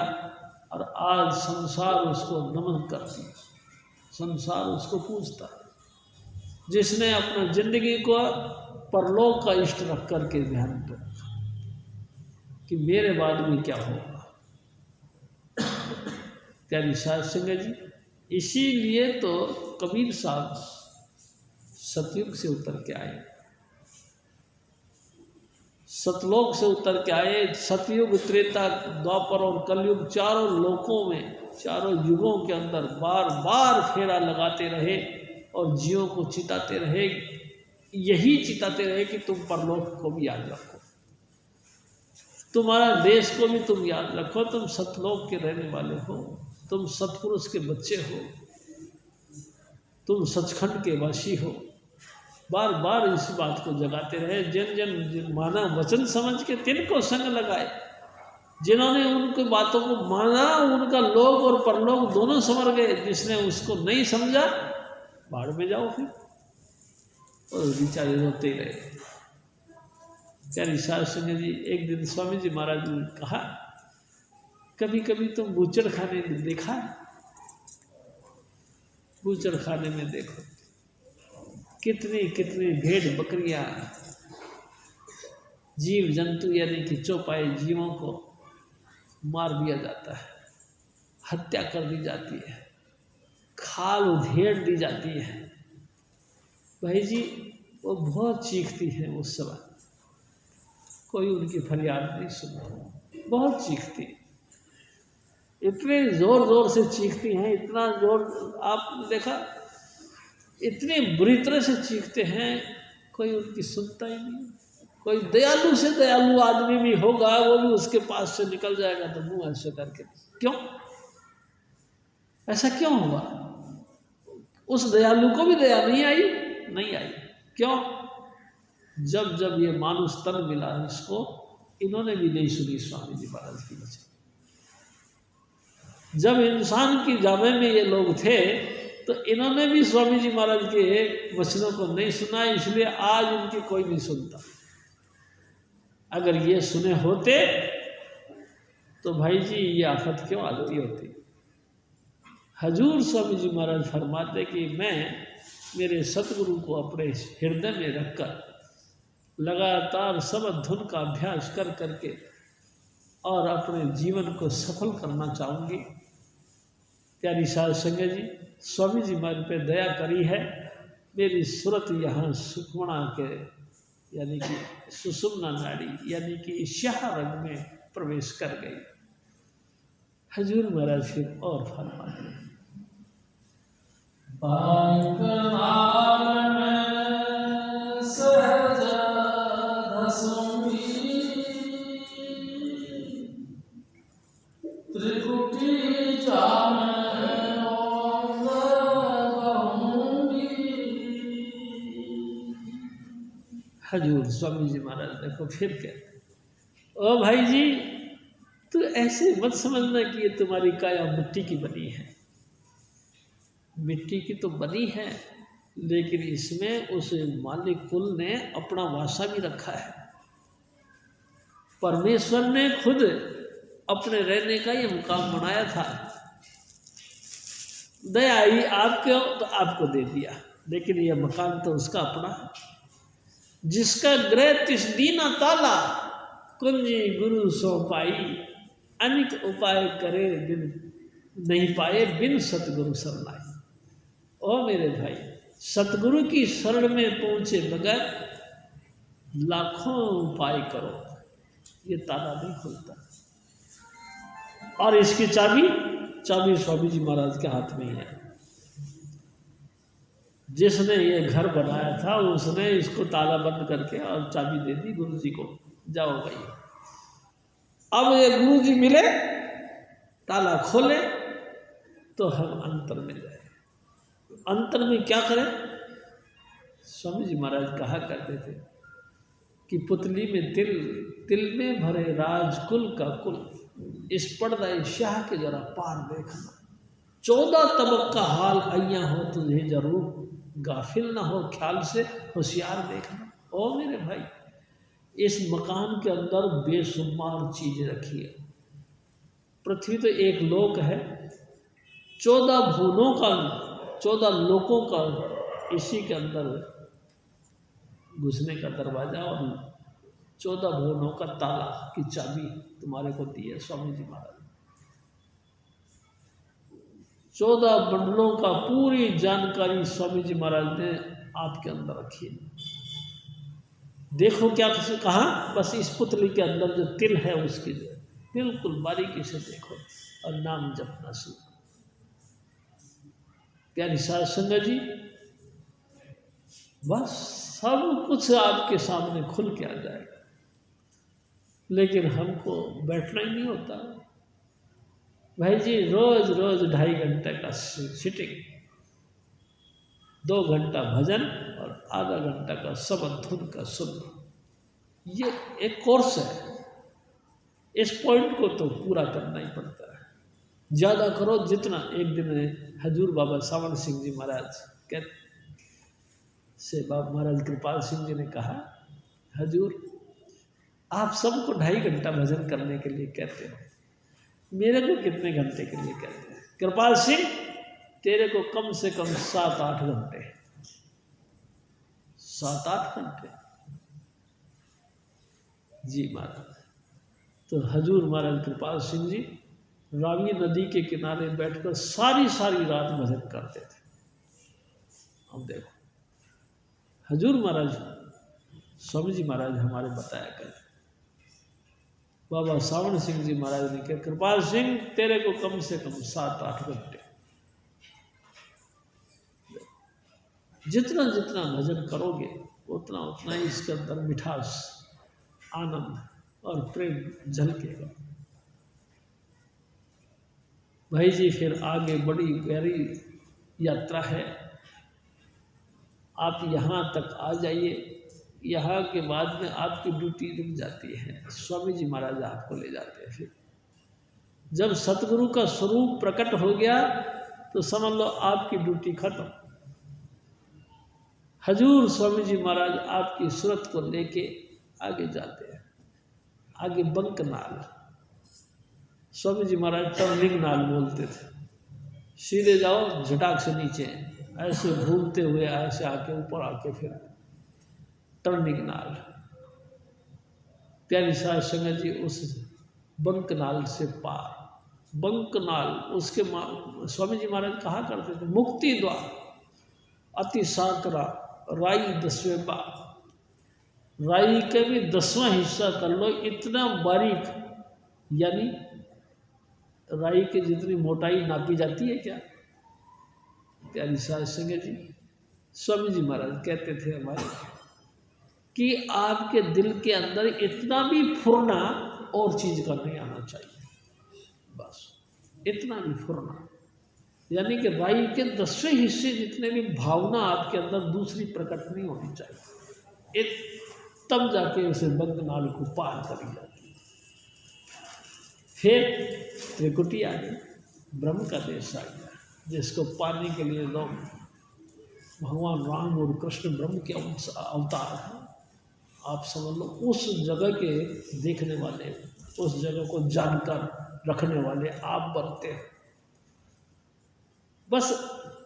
और आज संसार उसको नमन करती, संसार उसको पूजता है। जिसने अपना जिंदगी को परलोक का इष्ट रख करके ध्यान में रखा कि मेरे बाद में क्या होगा। प्यारी साध संगत जी, इसीलिए तो कबीर साहब सतयुग से उतर के आए, सतलोक से उतर के आए। सतयुग, त्रेता, द्वापर और कलयुग, चारों लोकों में, चारों युगों के अंदर बार बार फेरा लगाते रहे और जीवों को चिताते रहे, यही चिताते रहे कि तुम परलोक को भी याद रखो, तुम्हारा देश को भी तुम याद रखो, तुम सतलोक के रहने वाले हो, तुम सतपुरुष के बच्चे हो, तुम सचखंड के वासी हो। बार बार इस बात को जगाते रहे। जिन जिन माना वचन समझ के तिनको संग लगाए, जिन्होंने उनकी बातों को माना उनका लोक और परलोक दोनों संवर गए। जिसने उसको नहीं समझा, बाढ़ में जाओ फिर। और बेचारे रोते ही रहे। प्यारी साध संगत जी, एक दिन स्वामी जी महाराज ने कहा, कभी कभी तुम बूचड़ खाने में देखा, बूचड़ खाने में देखो कितनी कितनी भेड़ बकरियां, जीव जंतु यानी कि चौपाए जीवों को मार दिया जाता है, हत्या कर दी जाती है, खाल उधेड़ दी जाती है। भाई जी वो बहुत चीखती हैं उस समय, कोई उनकी फरियाद नहीं सुनता, बहुत चीखती, इतने ज़ोर ज़ोर से चीखती हैं, इतना ज़ोर आपने देखा, इतनी बुरी तरह से चीखते हैं, कोई उनकी सुनता ही नहीं। कोई दयालु से दयालु आदमी भी होगा, वो भी उसके पास से निकल जाएगा तो मुँह ऐसे करके, क्यों, ऐसा क्यों हुआ? उस दयालु को भी दया नहीं आई, नहीं आई। क्यों? जब जब ये मानुष तन मिला इसको, इन्होंने भी नहीं सुनी स्वामी जी महाराज की वचन। जब इंसान की जामे में ये लोग थे तो इन्होंने भी स्वामी जी महाराज के वचनों को नहीं सुना, इसलिए आज उनकी कोई नहीं सुनता। अगर ये सुने होते तो भाई जी ये आफत क्यों आती होती। हजूर स्वामी जी महाराज फरमाते कि मैं मेरे सतगुरु को अपने हृदय में रखकर लगातार सबद धुन का अभ्यास कर करके और अपने जीवन को सफल करना चाहूँगी। प्यारी साध संगत जी, स्वामी जी मेरे पे दया करी है, मेरी सूरत यहाँ सुखमणा के यानी कि सुषुम्ना नाड़ी यानी कि श्याह रंग में प्रवेश कर गई। हजूर महाराज फिर और फरमाते हैं, हजूर स्वामी जी महाराज देखो फिर क्या, ओ भाई जी तू ऐसे मत समझना कि ये तुम्हारी काया मिट्टी की बनी है। मिट्टी की तो बनी है, लेकिन इसमें उस मालिक कुल ने अपना वासा भी रखा है। परमेश्वर ने खुद अपने रहने का ये मुकाम बनाया था। दया आई आपको तो आपको दे दिया, लेकिन यह मकान तो उसका अपना है। जिसका ग्रह तिस दीना ताला, कुंजी गुरु सो पाई, अनेक उपाय करे बिन नहीं पाए, बिन सतगुरु शरणाई। ओ मेरे भाई, सतगुरु की शरण में पहुँचे बगैर लाखों उपाय करो, ये ताला नहीं खुलता। और इसकी चाबी स्वामी जी महाराज के हाथ में ही है। जिसने ये घर बनाया था उसने इसको ताला बंद करके और चाबी दे दी गुरु जी को, जाओ भाई। अब ये गुरु जी मिले, ताला खोले तो हम अंतर में जाए। अंतर में क्या करें? स्वामी जी महाराज कहा करते थे कि पुतली में तिल, तिल में भरे राजकुल का कुल, इस पर्दा शाह के जरा पार देखना, 14 तबक का हाल अय्या हो तुझे जरूर, गाफिल ना हो ख्याल से होशियार देखना। ओ मेरे भाई, इस मकान के अंदर बेशुमार चीज़ें रखी है। पृथ्वी तो एक लोक है, 14 भुवनों का, 14 लोकों का इसी के अंदर घुसने का दरवाजा और 14 भुवनों का ताला की चाबी तुम्हारे को दी है स्वामी जी महाराज। 14 मंडलों का पूरी जानकारी स्वामी जी महाराज ने आपके अंदर रखी है। देखो क्या कहा, बस इस पुतली के अंदर जो तिल है उसकी बिल्कुल बारीकी से देखो और नाम जपना शुरू। प्यारी साध संगत जी, बस सब कुछ आपके सामने खुल के आ जाएगा, लेकिन हमको बैठना ही नहीं होता। भाई जी रोज रोज 2.5 घंटे का सिटिंग, 2 घंटा भजन और आधा घंटा का सबद धुन का सुनना, ये एक कोर्स है। इस पॉइंट को तो पूरा करना ही पड़ता है। ज़्यादा करो जितना। एक दिन हजूर बाबा सावन सिंह जी महाराज से बाबा महाराज कृपाल सिंह जी ने कहा, हजूर आप सबको 2.5 घंटा भजन करने के लिए कहते हो, मेरे को कितने घंटे के लिए कहते हैं? कृपाल सिंह, तेरे को कम से कम 7-8 घंटे। 7-8 घंटे जी महाराज। तो हजूर महाराज कृपाल सिंह जी रावी नदी के किनारे बैठकर सारी रात भजन करते थे। अब देखो हजूर महाराज स्वामी जी महाराज हमारे बताया करते, बाबा सावन सिंह जी महाराज ने कहा, कृपाल सिंह तेरे को कम से कम 7-8 घंटे। जितना जितना भजन करोगे उतना उतना ही इसके अंदर मिठास, आनंद और प्रेम झलकेगा। भाई जी फिर आगे बड़ी गहरी यात्रा है। आप यहाँ तक आ जाइए, यहाँ के बाद में आपकी ड्यूटी रुक जाती है, स्वामी जी महाराज आपको ले जाते हैं। फिर जब सतगुरु का स्वरूप प्रकट हो गया तो समझ लो आपकी ड्यूटी खत्म। हजूर स्वामी जी महाराज आपकी सूरत को लेके आगे जाते हैं। आगे बंक नाल, स्वामी जी महाराज टर्निंग नाल बोलते थे। सीधे जाओ, झटाक से नीचे, ऐसे घूमते हुए ऐसे आके ऊपर आके फिर टर्निंग नाल। प्यारी साध संगत जी, उस बंक नाल से पार, बंक नाल उसके स्वामी जी महाराज कहा करते थे, मुक्ति द्वार अति साकरा राई 10वें बार। राई के भी 10वां हिस्सा कर लो, इतना बारीक, यानी राई की जितनी मोटाई नापी जाती है क्या? प्यारी साध संगत जी, स्वामी जी महाराज कहते थे हमारे कि आपके दिल के अंदर इतना भी फुरना और चीज का नहीं आना चाहिए, बस इतना भी फुरना, यानी कि राई के 10वें हिस्से जितने भी भावना आपके अंदर दूसरी प्रकट नहीं होनी चाहिए, तब जाके उसे बंद नाल को पार करी जाती है। फिर त्रिकुटी आ गई, ब्रह्म का देश आ गया, जिसको पाने के लिए लोग भगवान राम और कृष्ण ब्रह्म के अवतार हैं। आप समझ लो उस जगह के देखने वाले, उस जगह को जानकर रखने वाले आप बनते हैं। बस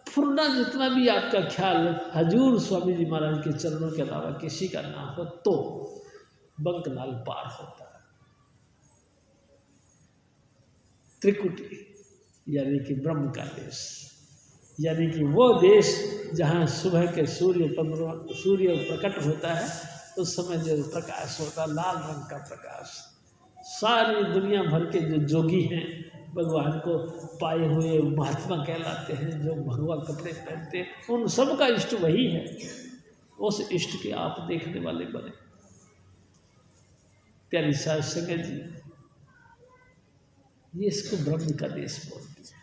फुरना जितना भी आपका ख्याल हजूर स्वामी जी महाराज के चरणों के अलावा किसी का ना हो तो बंक नाल पार होता है। त्रिकुटी यानी कि ब्रह्म का देश, यानी कि वो देश जहाँ सुबह के सूर्य प्रकट होता है, उस समय जो प्रकाश होता है लाल रंग का प्रकाश, सारी दुनिया भर के जो जोगी हैं भगवान को पाए हुए महात्मा कहलाते हैं, जो भगवा कपड़े पहनते हैं, उन सब का इष्ट वही है। उस इष्ट के आप देखने वाले बने। प्यारी साध संगत जी, ये इसको ब्रह्म का देश बोलते हैं।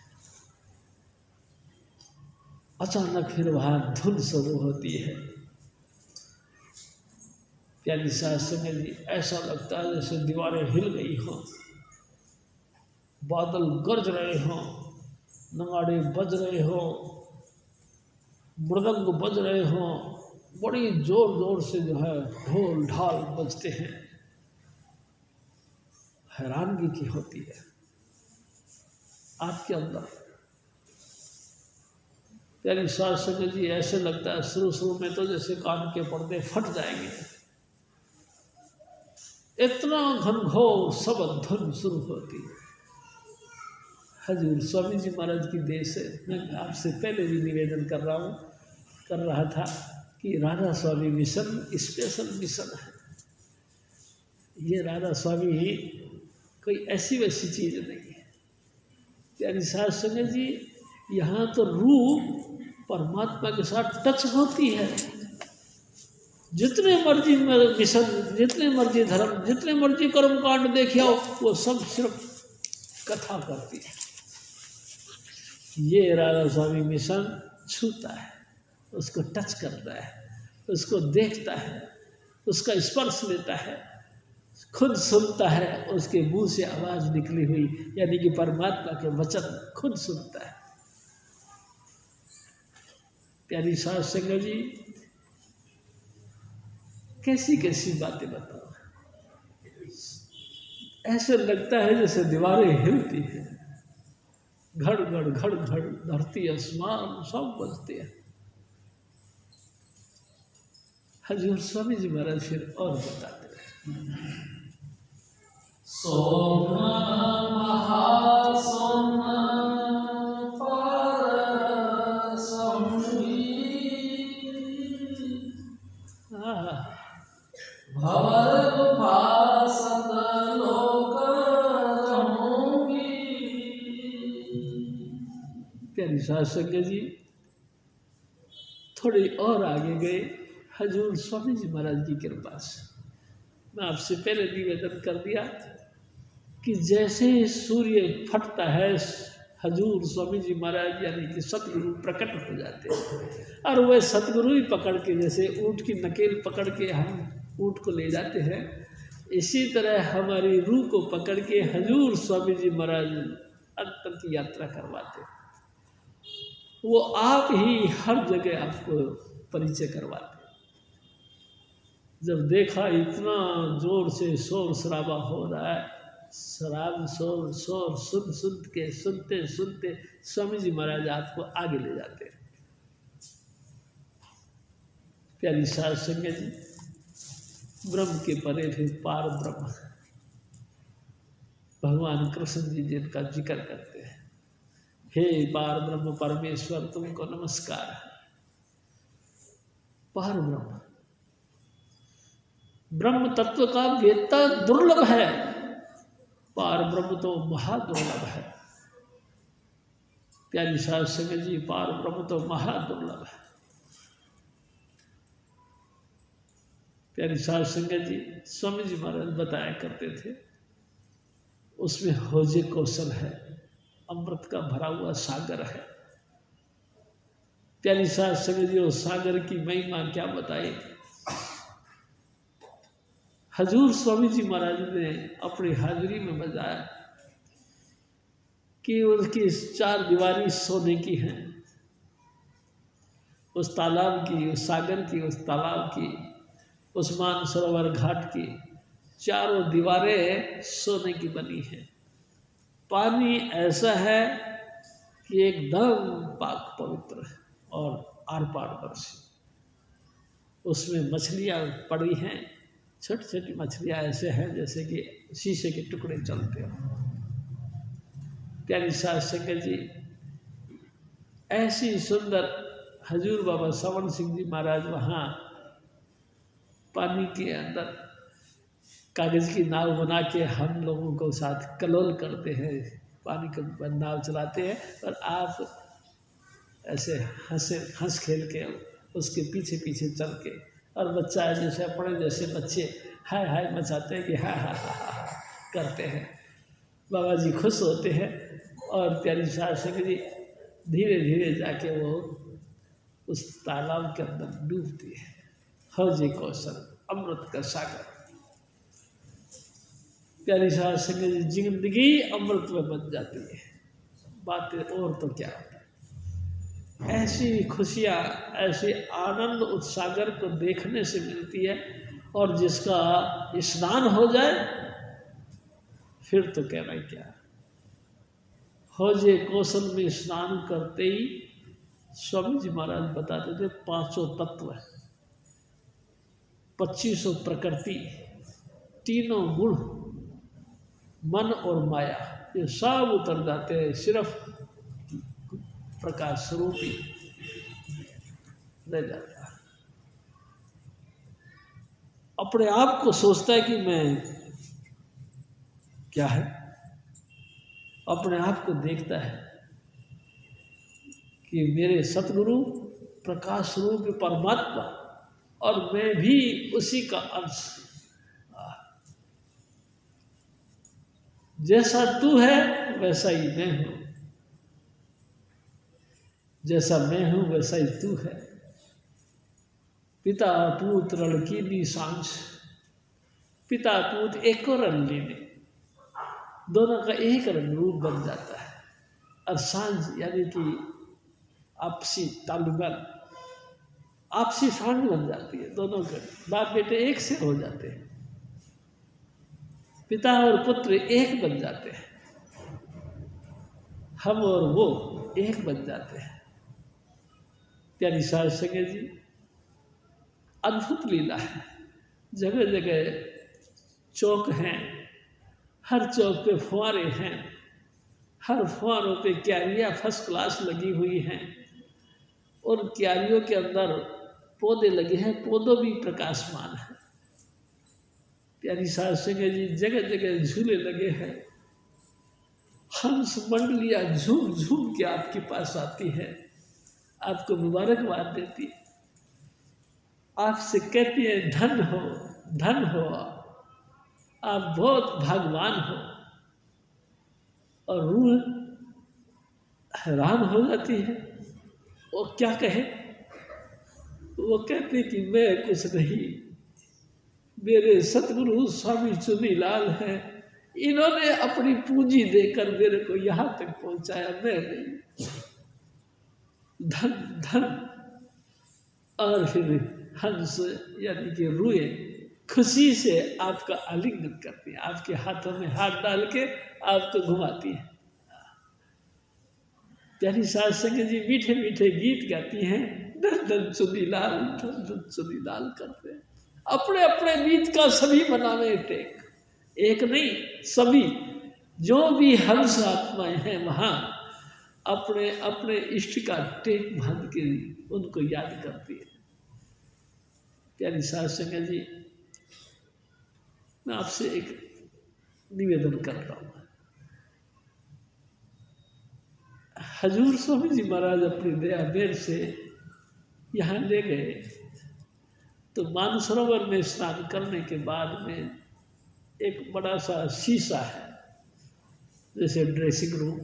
अचानक फिर वहाँ धुन शुरू होती है। प्यारी साध संगत जी, ऐसा लगता है जैसे दीवारें हिल गई हों। बादल गरज रहे हों, नगाड़े बज रहे हों, मृदंग बज रहे हों, बड़ी जोर जोर से जो है ढोल ढाल बजते हैं, हैरानगी की होती है आपके अंदर। प्यारी सास संगत जी, ऐसे लगता है शुरू शुरू में तो जैसे कान के पर्दे फट जाएंगे, इतना घनघोर शब्द धुन शुरू होती है। हजूर स्वामी जी महाराज की देश है। मैं आपसे पहले भी निवेदन कर रहा था कि राधा स्वामी मिशन स्पेशल मिशन है। ये राधा स्वामी ही कोई ऐसी वैसी चीज़ नहीं है। प्यारी सास संगत जी, यहाँ तो रूह परमात्मा के साथ टच होती है। जितने मर्जी मिशन, जितने मर्जी धर्म, जितने मर्जी कर्म कांड देखे आओ, वो सब सिर्फ कथा करती है। ये राधा स्वामी मिशन छूता है, उसको टच करता है, उसको देखता है, उसका स्पर्श लेता है, खुद सुनता है, उसके मुंह से आवाज़ निकली हुई यानी कि परमात्मा के वचन खुद सुनता है। प्यारी सास संगत जी, कैसी कैसी बातें बताओ, ऐसे लगता है जैसे दीवारें हिलती हैं, घड़ घड़ घड़ घड़ धरती आसमान सब बजते हैं। हजूर स्वामी जी महाराज फिर और बताते हैं। सोना महासोना प्यारी सास संगत जी, थोड़ी और आगे गए हजूर स्वामी जी महाराज की कृपा से। मैं आपसे पहले निवेदन कर दिया कि जैसे सूर्य फटता है, हजूर स्वामी जी महाराज यानी कि सतगुरु प्रकट हो जाते हैं, और वह सतगुरु ही पकड़ के, जैसे ऊँट की नकेल पकड़ के हम ऊँट को ले जाते हैं, इसी तरह हमारी रूह को पकड़ के हजूर स्वामी जी महाराज अंतर की यात्रा करवाते हैं। वो आप ही हर जगह आपको परिचय करवाते। जब देखा इतना जोर से शोर शराबा हो रहा है, शराब शोर शोर सुनते सुनते स्वामी जी महाराज आपको आगे ले जाते हैं। प्यारी सास संगत जी, ब्रह्म के परे थे पार ब्रह्म, भगवान कृष्ण जी जिनका जिक्र करते हैं, हे पार ब्रह्म परमेश्वर तुमको नमस्कार। पार ब्रह्म, ब्रह्म तत्व का वेत्ता दुर्लभ है, पार ब्रह्म तो महादुर्लभ है। प्यारी सास संगत जी, पार ब्रह्म तो महादुर्लभ है। प्यारी सास संगत जी, स्वामी जी महाराज बताया करते थे, उसमें हौजे कौशल है, अमृत का भरा हुआ सागर है। प्यारी सास संगत जी, उस सागर की महिमा क्या बताए। हजूर स्वामी जी महाराज ने अपनी हाजिरी में बताया कि उसकी 4 दीवारी सोने की हैं, उस तालाब की, उस सागर की, उस तालाब की, उस मानसरोवर घाट की 4 दीवारें सोने की बनी हैं। पानी ऐसा है कि एकदम पाक पवित्र है और आर पार बरसी। उसमें मछलियाँ पड़ी हैं, छोटी छोटी मछलियाँ ऐसे हैं जैसे कि शीशे के टुकड़े चलते हो। प्यारी सास संगत जी, ऐसी सुंदर हजूर बाबा श्रवण सिंह जी महाराज वहाँ पानी के अंदर कागज़ की नाव बना के हम लोगों को साथ कलोल करते हैं, पानी का नाव चलाते हैं, और आप ऐसे हंस खेल के उसके पीछे पीछे चल के, और बच्चा जैसे अपने जैसे बच्चे हाय हाय मचाते हैं कि हाय हाय हाय करते हैं। बाबा जी खुश होते हैं, और प्यारी सास संगत जी धीरे धीरे जाके वो उस तालाब के अंदर डूबती है। हौजे कौशल, अमृत का सागर। प्यारी साहब संगत जी, जिंदगी अमृत में बन जाती है, बातें और तो क्या होता है। ऐसी खुशियाँ, ऐसे आनंद उत्सागर को देखने से मिलती है, और जिसका स्नान हो जाए फिर तो कहना क्या। हौजे कौशल में स्नान करते ही स्वामी जी महाराज बताते थे 500 तत्व, 2500 प्रकृति, तीनों गुण, मन और माया, ये सब उतर जाते हैं, सिर्फ प्रकाश स्वरूप ही रह जाता है। अपने आप को सोचता है कि मैं क्या है, अपने आप को देखता है कि मेरे सतगुरु प्रकाश स्वरूप परमात्मा, और मैं भी उसी का अंश। जैसा तू है वैसा ही मैं हूं, जैसा मैं हूं वैसा ही तू है। पिता पूत रणकीनी सांझ, पिता पूत एक रंग लेने, दोनों का एक रंग रूप बन जाता है। और सांझ यानी कि आपसी ताल्लुकात, आपसी सांझ बन जाती है, दोनों के बाप बेटे एक से हो जाते हैं, पिता और पुत्र एक बन जाते हैं, हम और वो एक बन जाते हैं। प्यारी साध संगत जी, अद्भुत लीला है। जगह जगह चौक हैं, हर चौक पे फुहारे हैं, हर फुहारों पे क्यारियाँ फर्स्ट क्लास लगी हुई हैं, और क्यारियों के अंदर पौधे लगे हैं, पौधों भी प्रकाशमान है। प्यारी साध संगत जी, जगह जगह झूले लगे हैं, हंस मंडलियाँ झूम झूम के आपके पास आती है, आपको मुबारकबाद देती है, आपसे कहती है धन हो, धन हो, आप बहुत भाग्यवान हो। और रूह हैरान हो जाती है, वो क्या कहे, वो कहते कि मैं कुछ नहीं, मेरे सतगुरु स्वामी चुनीलाल हैं, इन्होंने अपनी पूंजी देकर मेरे को यहाँ तक पहुँचाया, मैं नहीं। धन धन। और फिर हंस यानी कि रूए खुशी से आपका आलिंगन करती है, आपके हाथों में हाथ डाल के आपको घुमाती है। प्यारी साध संगत जी मीठे मीठे गीत गाती हैं, धन धन चुनीलाल, धन धन चुनीलाल करते हैं। अपने अपने मीत का सभी बनावे टेक, एक नहीं सभी, जो भी हंस आत्माएं हैं वहाँ अपने अपने इष्ट का टेक बांध के उनको याद करती है। प्यारी साध संगत जी, मैं आपसे एक निवेदन करता हूँ। हजूर स्वामी जी महाराज अपनी दया मेर से यहाँ ले गए, तो मानसरोवर में स्नान करने के बाद में एक बड़ा सा शीशा है, जैसे ड्रेसिंग रूम।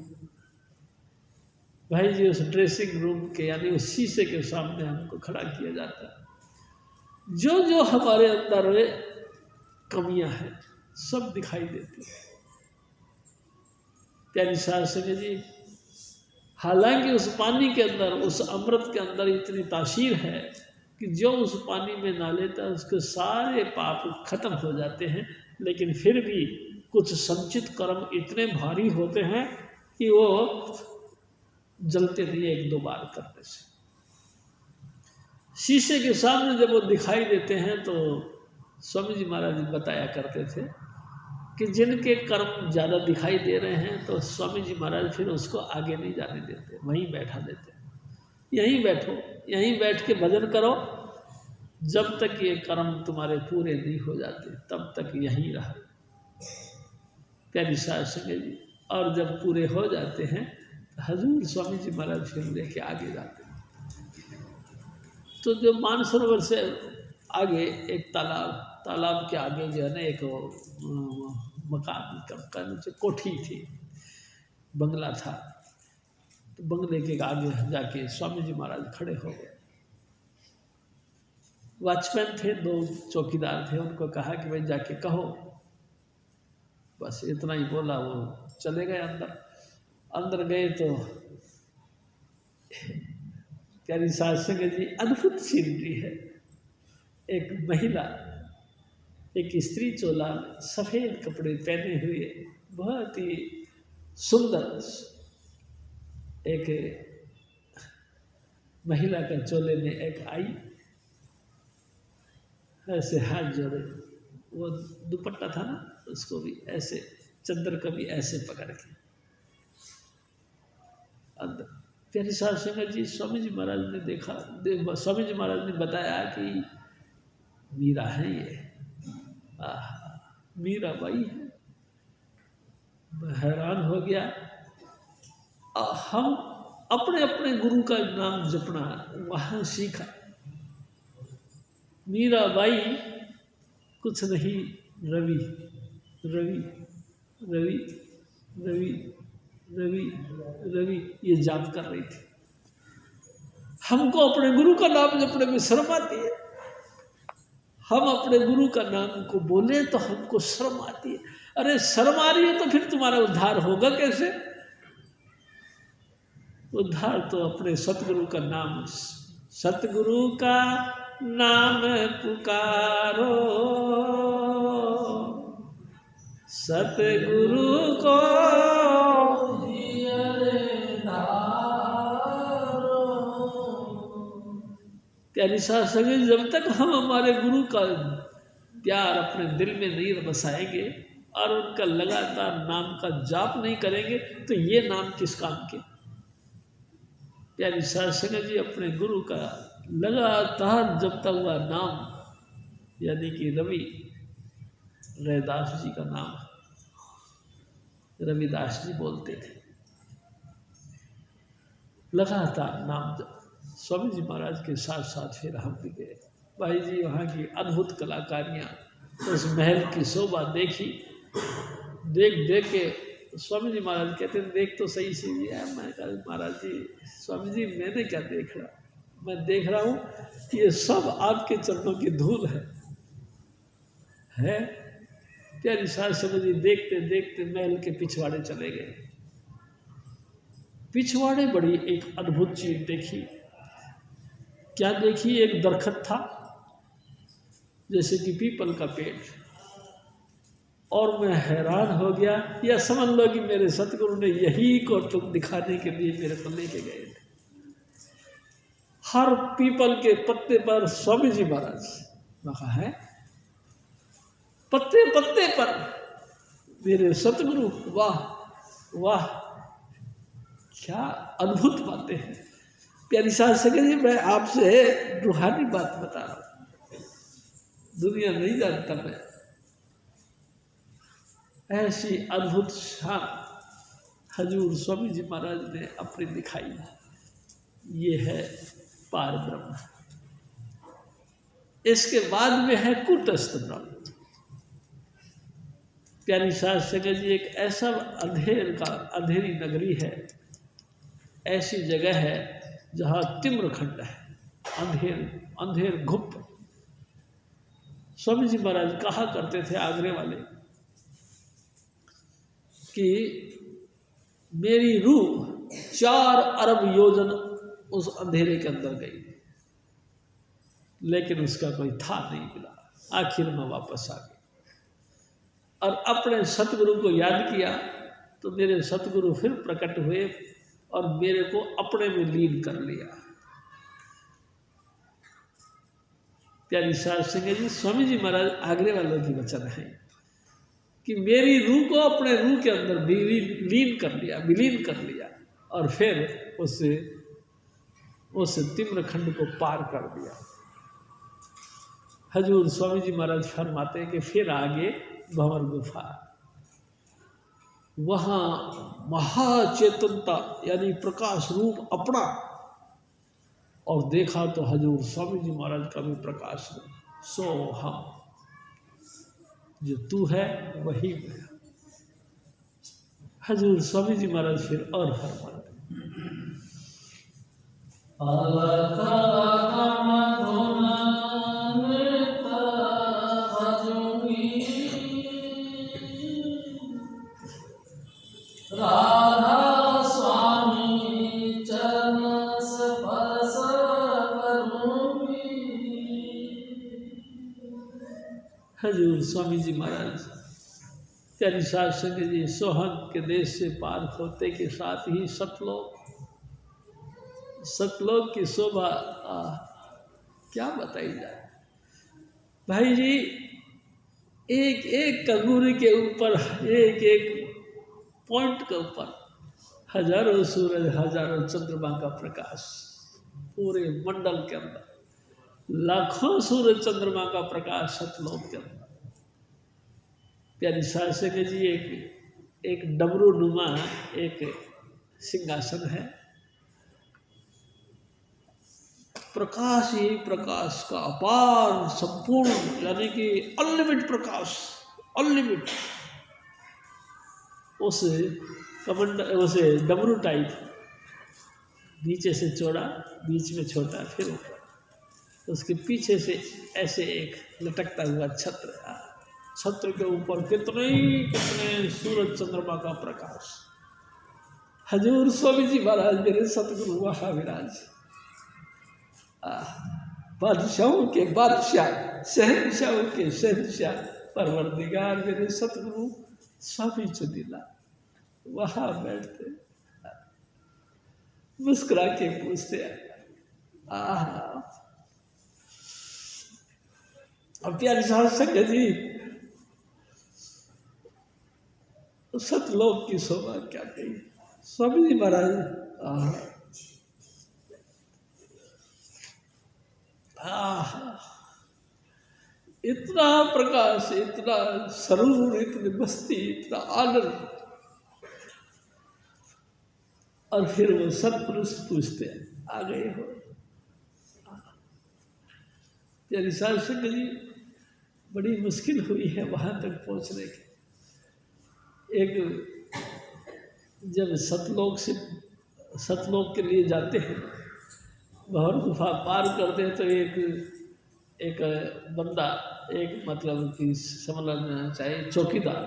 भाई जी उस ड्रेसिंग रूम के यानी उस शीशे के सामने हमको खड़ा किया जाता है। जो जो हमारे अंदर कमियां हैं सब दिखाई देती है। प्यारी साध संगत जी, हालांकि उस पानी के अंदर, उस अमृत के अंदर इतनी तासीर है कि जो उस पानी में ना लेता है उसके सारे पाप खत्म हो जाते हैं, लेकिन फिर भी कुछ संचित कर्म इतने भारी होते हैं कि वो जलते नहीं एक दो बार करने से। शीशे के सामने जब वो दिखाई देते हैं तो स्वामी जी महाराज बताया करते थे कि जिनके कर्म ज़्यादा दिखाई दे रहे हैं तो स्वामी जी महाराज फिर उसको आगे नहीं जाने देते, वहीं बैठा देते। यहीं बैठो, यहीं बैठ के भजन करो, जब तक ये कर्म तुम्हारे पूरे नहीं हो जाते तब तक यहीं रहो। प्यारी साध संगत जी, और जब पूरे हो जाते हैं तो हजूर स्वामी जी महाराज फिर लेके आगे जाते हैं। तो जो मानसरोवर से आगे एक तालाब के आगे जो है ना एक मकान का नीचे कोठी थी, बंगला था। तो बंगले के आगे जाके स्वामी जी महाराज खड़े हो गए। वॉचमैन थे, दो चौकीदार थे, उनको कहा कि भाई जाके कहो बस इतना ही बोला, वो चले गए अंदर। अंदर गए तो प्यारी सास संगत जी, अद्भुत सीनरी है। एक महिला, एक स्त्री चोला में सफ़ेद कपड़े पहने हुए, बहुत ही सुंदर एक महिला का चोले में एक आई, ऐसे हाथ जोड़े, वो दुपट्टा था ना, उसको भी ऐसे चंद्र का भी ऐसे पकड़ के अंदर। प्यारी सास संगत जी, स्वामी जी महाराज ने देखा, स्वामी जी महाराज ने बताया कि मीरा है ये, मीरा बाई है। मैं हैरान हो गया। हम अपने अपने गुरु का नाम जपना वहाँ सीखा। मीरा बाई कुछ नहीं, रवि रवि रवि रवि रवि रवि ये जाप कर रही थी। हमको अपने गुरु का नाम जपने में शर्म आती है। हम अपने गुरु का नाम को बोले तो हमको शर्म आती है। अरे शर्म आ रही है तो फिर तुम्हारा उद्धार होगा कैसे? उद्धार तो अपने सतगुरु का नाम, सतगुरु का नाम पुकारो, सतगुरु को प्यारी सास संगत, जब तक हम हमारे गुरु का प्यार अपने दिल में नहीं बसाएंगे और उनका लगातार नाम का जाप नहीं करेंगे तो ये नाम किस काम के? प्यारी सास संगत जी, अपने गुरु का लगातार जपता हुआ नाम, यानी कि रवि रैदास जी का नाम रविदास जी बोलते थे, लगातार नाम जप। स्वामी जी महाराज के साथ साथ फिर हम भी गए। भाई जी, वहाँ की अद्भुत कलाकारियाँ, उस महल की शोभा देखी। देख देख के स्वामी जी महाराज कहते थे, देख तो सही सी है। मैं कहा, महाराज जी, स्वामी जी, मैंने क्या देख रहा, मैं देख रहा हूँ ये सब आपके चरणों की धूल है। प्यारी सास समझ जी, देखते देखते महल के पिछवाड़े चले गए। पिछवाड़े बड़ी एक अद्भुत चीज देखी। क्या देखी? एक दरखत था जैसे कि पीपल का पेड़, और मैं हैरान हो गया। या समझ लो कि मेरे सतगुरु ने यही को तुम दिखाने के लिए मेरे को लेके गए थे। हर पीपल के पत्ते पर स्वामी जी महाराज लिखा है, पत्ते पत्ते पर मेरे सतगुरु। वाह वाह, क्या अद्भुत बातें हैं। प्यारी सास संगत जी, मैं आपसे रूहानी बात बता रहा हूँ, दुनिया नहीं जानता मैं। ऐसी अद्भुत शान हजूर स्वामी जी महाराज ने अपनी दिखाई। ये है पार ब्रह्म। इसके बाद में है कूटस्थ ब्रह्म। प्यारी सास संगत जी, एक ऐसा अंधेरी नगरी है, ऐसी जगह है जहाँ तिम्रखंड है, अंधेर घुप। स्वामी जी महाराज कहा करते थे आगरे वाले कि मेरी रूह 4 अरब योजन उस अंधेरे के अंदर गई, लेकिन उसका कोई था नहीं मिला। आखिर में वापस आ गई और अपने सतगुरु को याद किया तो मेरे सतगुरु फिर प्रकट हुए और मेरे को अपने में लीन कर लिया। प्यारी सास संगत जी, स्वामी जी महाराज आगरे वालों की वचन है कि मेरी रूह को अपने रूह के अंदर लीन कर लिया, विलीन कर लिया, और फिर उस तिम्रखंड को पार कर दिया। हजूर स्वामी जी महाराज फरमाते हैं कि फिर आगे भंवर गुफा, वहाँ महाचेतनता यानी प्रकाश रूप अपना, और देखा तो हजूर स्वामी जी महाराज का भी प्रकाश रूप। सो हम जो तू है वही मैं। हजूर स्वामी जी महाराज फिर और फरमाते, हजूर स्वामी जी महाराज प्यारी साध संगत जी सोहन के देश से पार होते के साथ ही सतलोक की शोभा क्या बताई जाए भाई जी। एक एक कंगूरी के ऊपर, एक एक पॉइंट के ऊपर हजारों सूरज, हजारों चंद्रमा का प्रकाश, पूरे मंडल के अंदर लाखों सूरज चंद्रमा का प्रकाश सतलोक के अंदर। प्यारी साध संगत जी एक डमरू नुमा एक सिंहासन है, प्रकाश ही प्रकाश का अपार संपूर्ण, यानी कि अनलिमिट प्रकाश, अनलिमिट। उसे डमरू टाइप, नीचे से चौड़ा, बीच में छोटा, फिर ऊपर, उसके पीछे से ऐसे एक लटकता हुआ छत्र के ऊपर कितने सूरज चंद्रमा का प्रकाश। हजूर स्वामी जी महाराज मेरे सतगुरु वहाँ विराज, बादशाहों के बादशाह, शहंशाहों के शहंशाह, परवरदिगार मेरे सतगुरु स्वामी चुनीला वहाँ बैठते, मुस्कुरा के पूछते अब प्यारी साध संगत जी सतलोक की शोभा क्या कही। स्वामी जी महाराज इतना प्रकाश, इतना सरूर, इतनी मस्ती, इतना आनंद। और फिर वो सत्पुरुष पूछते हैं आ गए हो। प्यारी साध संगत जी बड़ी मुश्किल हुई है वहाँ तक पहुँचने की। एक जब सतलोक के लिए जाते हैं, गौर गुफा पार करते हैं, तो एक बंदा, एक मतलब कि समझना चाहिए चौकीदार,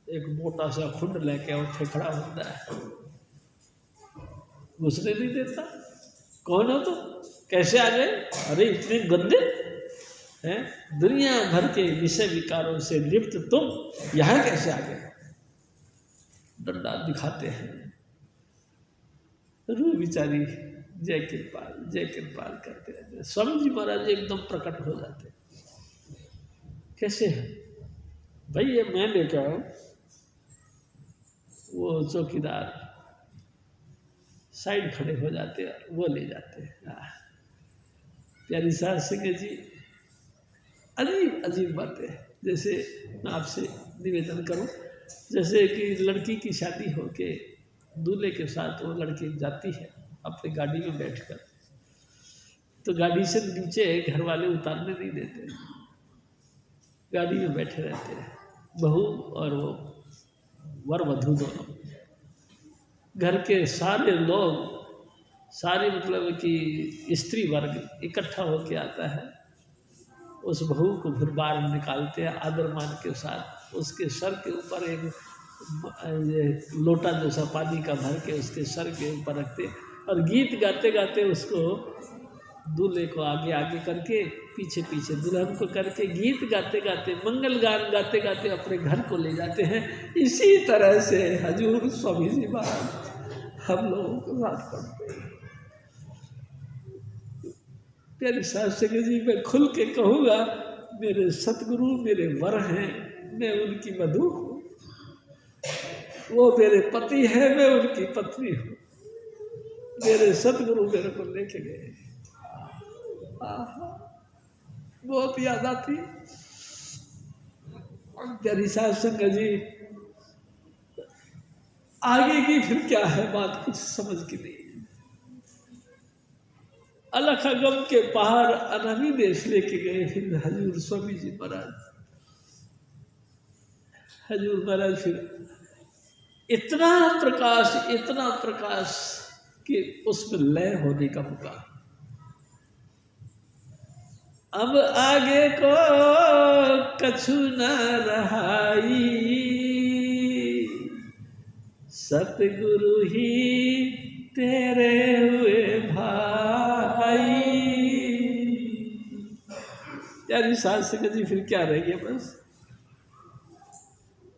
एक मोटा सा खुंड लेके उठे खड़ा होता है, घुसने नहीं देता। कौन हो तो, कैसे आ गए? अरे इतने गंदे हैं, दुनिया भर के विषय विकारों से लिप्त तुम यहाँ कैसे आ गए? डंडा दिखाते हैं। रूह बिचारी जय कृपाल करते रहते। स्वामी जी महाराज एकदम प्रकट हो जाते। कैसे है भाई, ये मैं लेकर आऊँ? वो चौकीदार साइड खड़े हो जाते हैं, वो ले जाते हैं। प्यारी साध संगत जी अजीब बातें, जैसे मैं आपसे निवेदन करूं, जैसे कि लड़की की शादी हो के दूल्हे के साथ वो लड़की जाती है अपनी गाड़ी में बैठकर, तो गाड़ी से नीचे घर वाले उतारने नहीं देते, गाड़ी में बैठे रहते हैं बहू और वो वर वधू दोनों। घर के सारे लोग, सारे मतलब कि स्त्री वर्ग इकट्ठा होके आता है, उस बहू को फिर बाहर निकालते हैं आदर मान के साथ। उसके सर के ऊपर एक लोटा जैसा पानी का भर के उसके सर के ऊपर रखते, और गीत गाते गाते उसको, दूल्हे को आगे आगे करके, पीछे पीछे दुल्हन को करके, गीत गाते गाते, मंगल गान गाते गाते अपने घर को ले जाते हैं। इसी तरह से हजूर स्वामी जी महाराज हम लोगों को साथ करते हैं। प्यारी साध संगत जी मैं खुल के कहूँगा, मेरे सतगुरु मेरे वर हैं, मैं उनकी वधू हूँ, वो मेरे पति हैं, मैं उनकी पत्नी हूँ। मेरे सतगुरु मेरे को लेके गए, बहुत याद आती। प्यारी साध संगत जी आगे की फिर क्या है बात कुछ समझ की नहीं। अलख गम के पहाड़ अनामी देश लेके गए फिर हजूर स्वामी जी महाराज। हजूर महाराज फिर इतना प्रकाश कि उसमें लय होने का पुकार। अब आगे को कछु न रहाई, सतगुरु ही तेरे हुए भाई। यार साध संगत जी फिर क्या रह गया, बस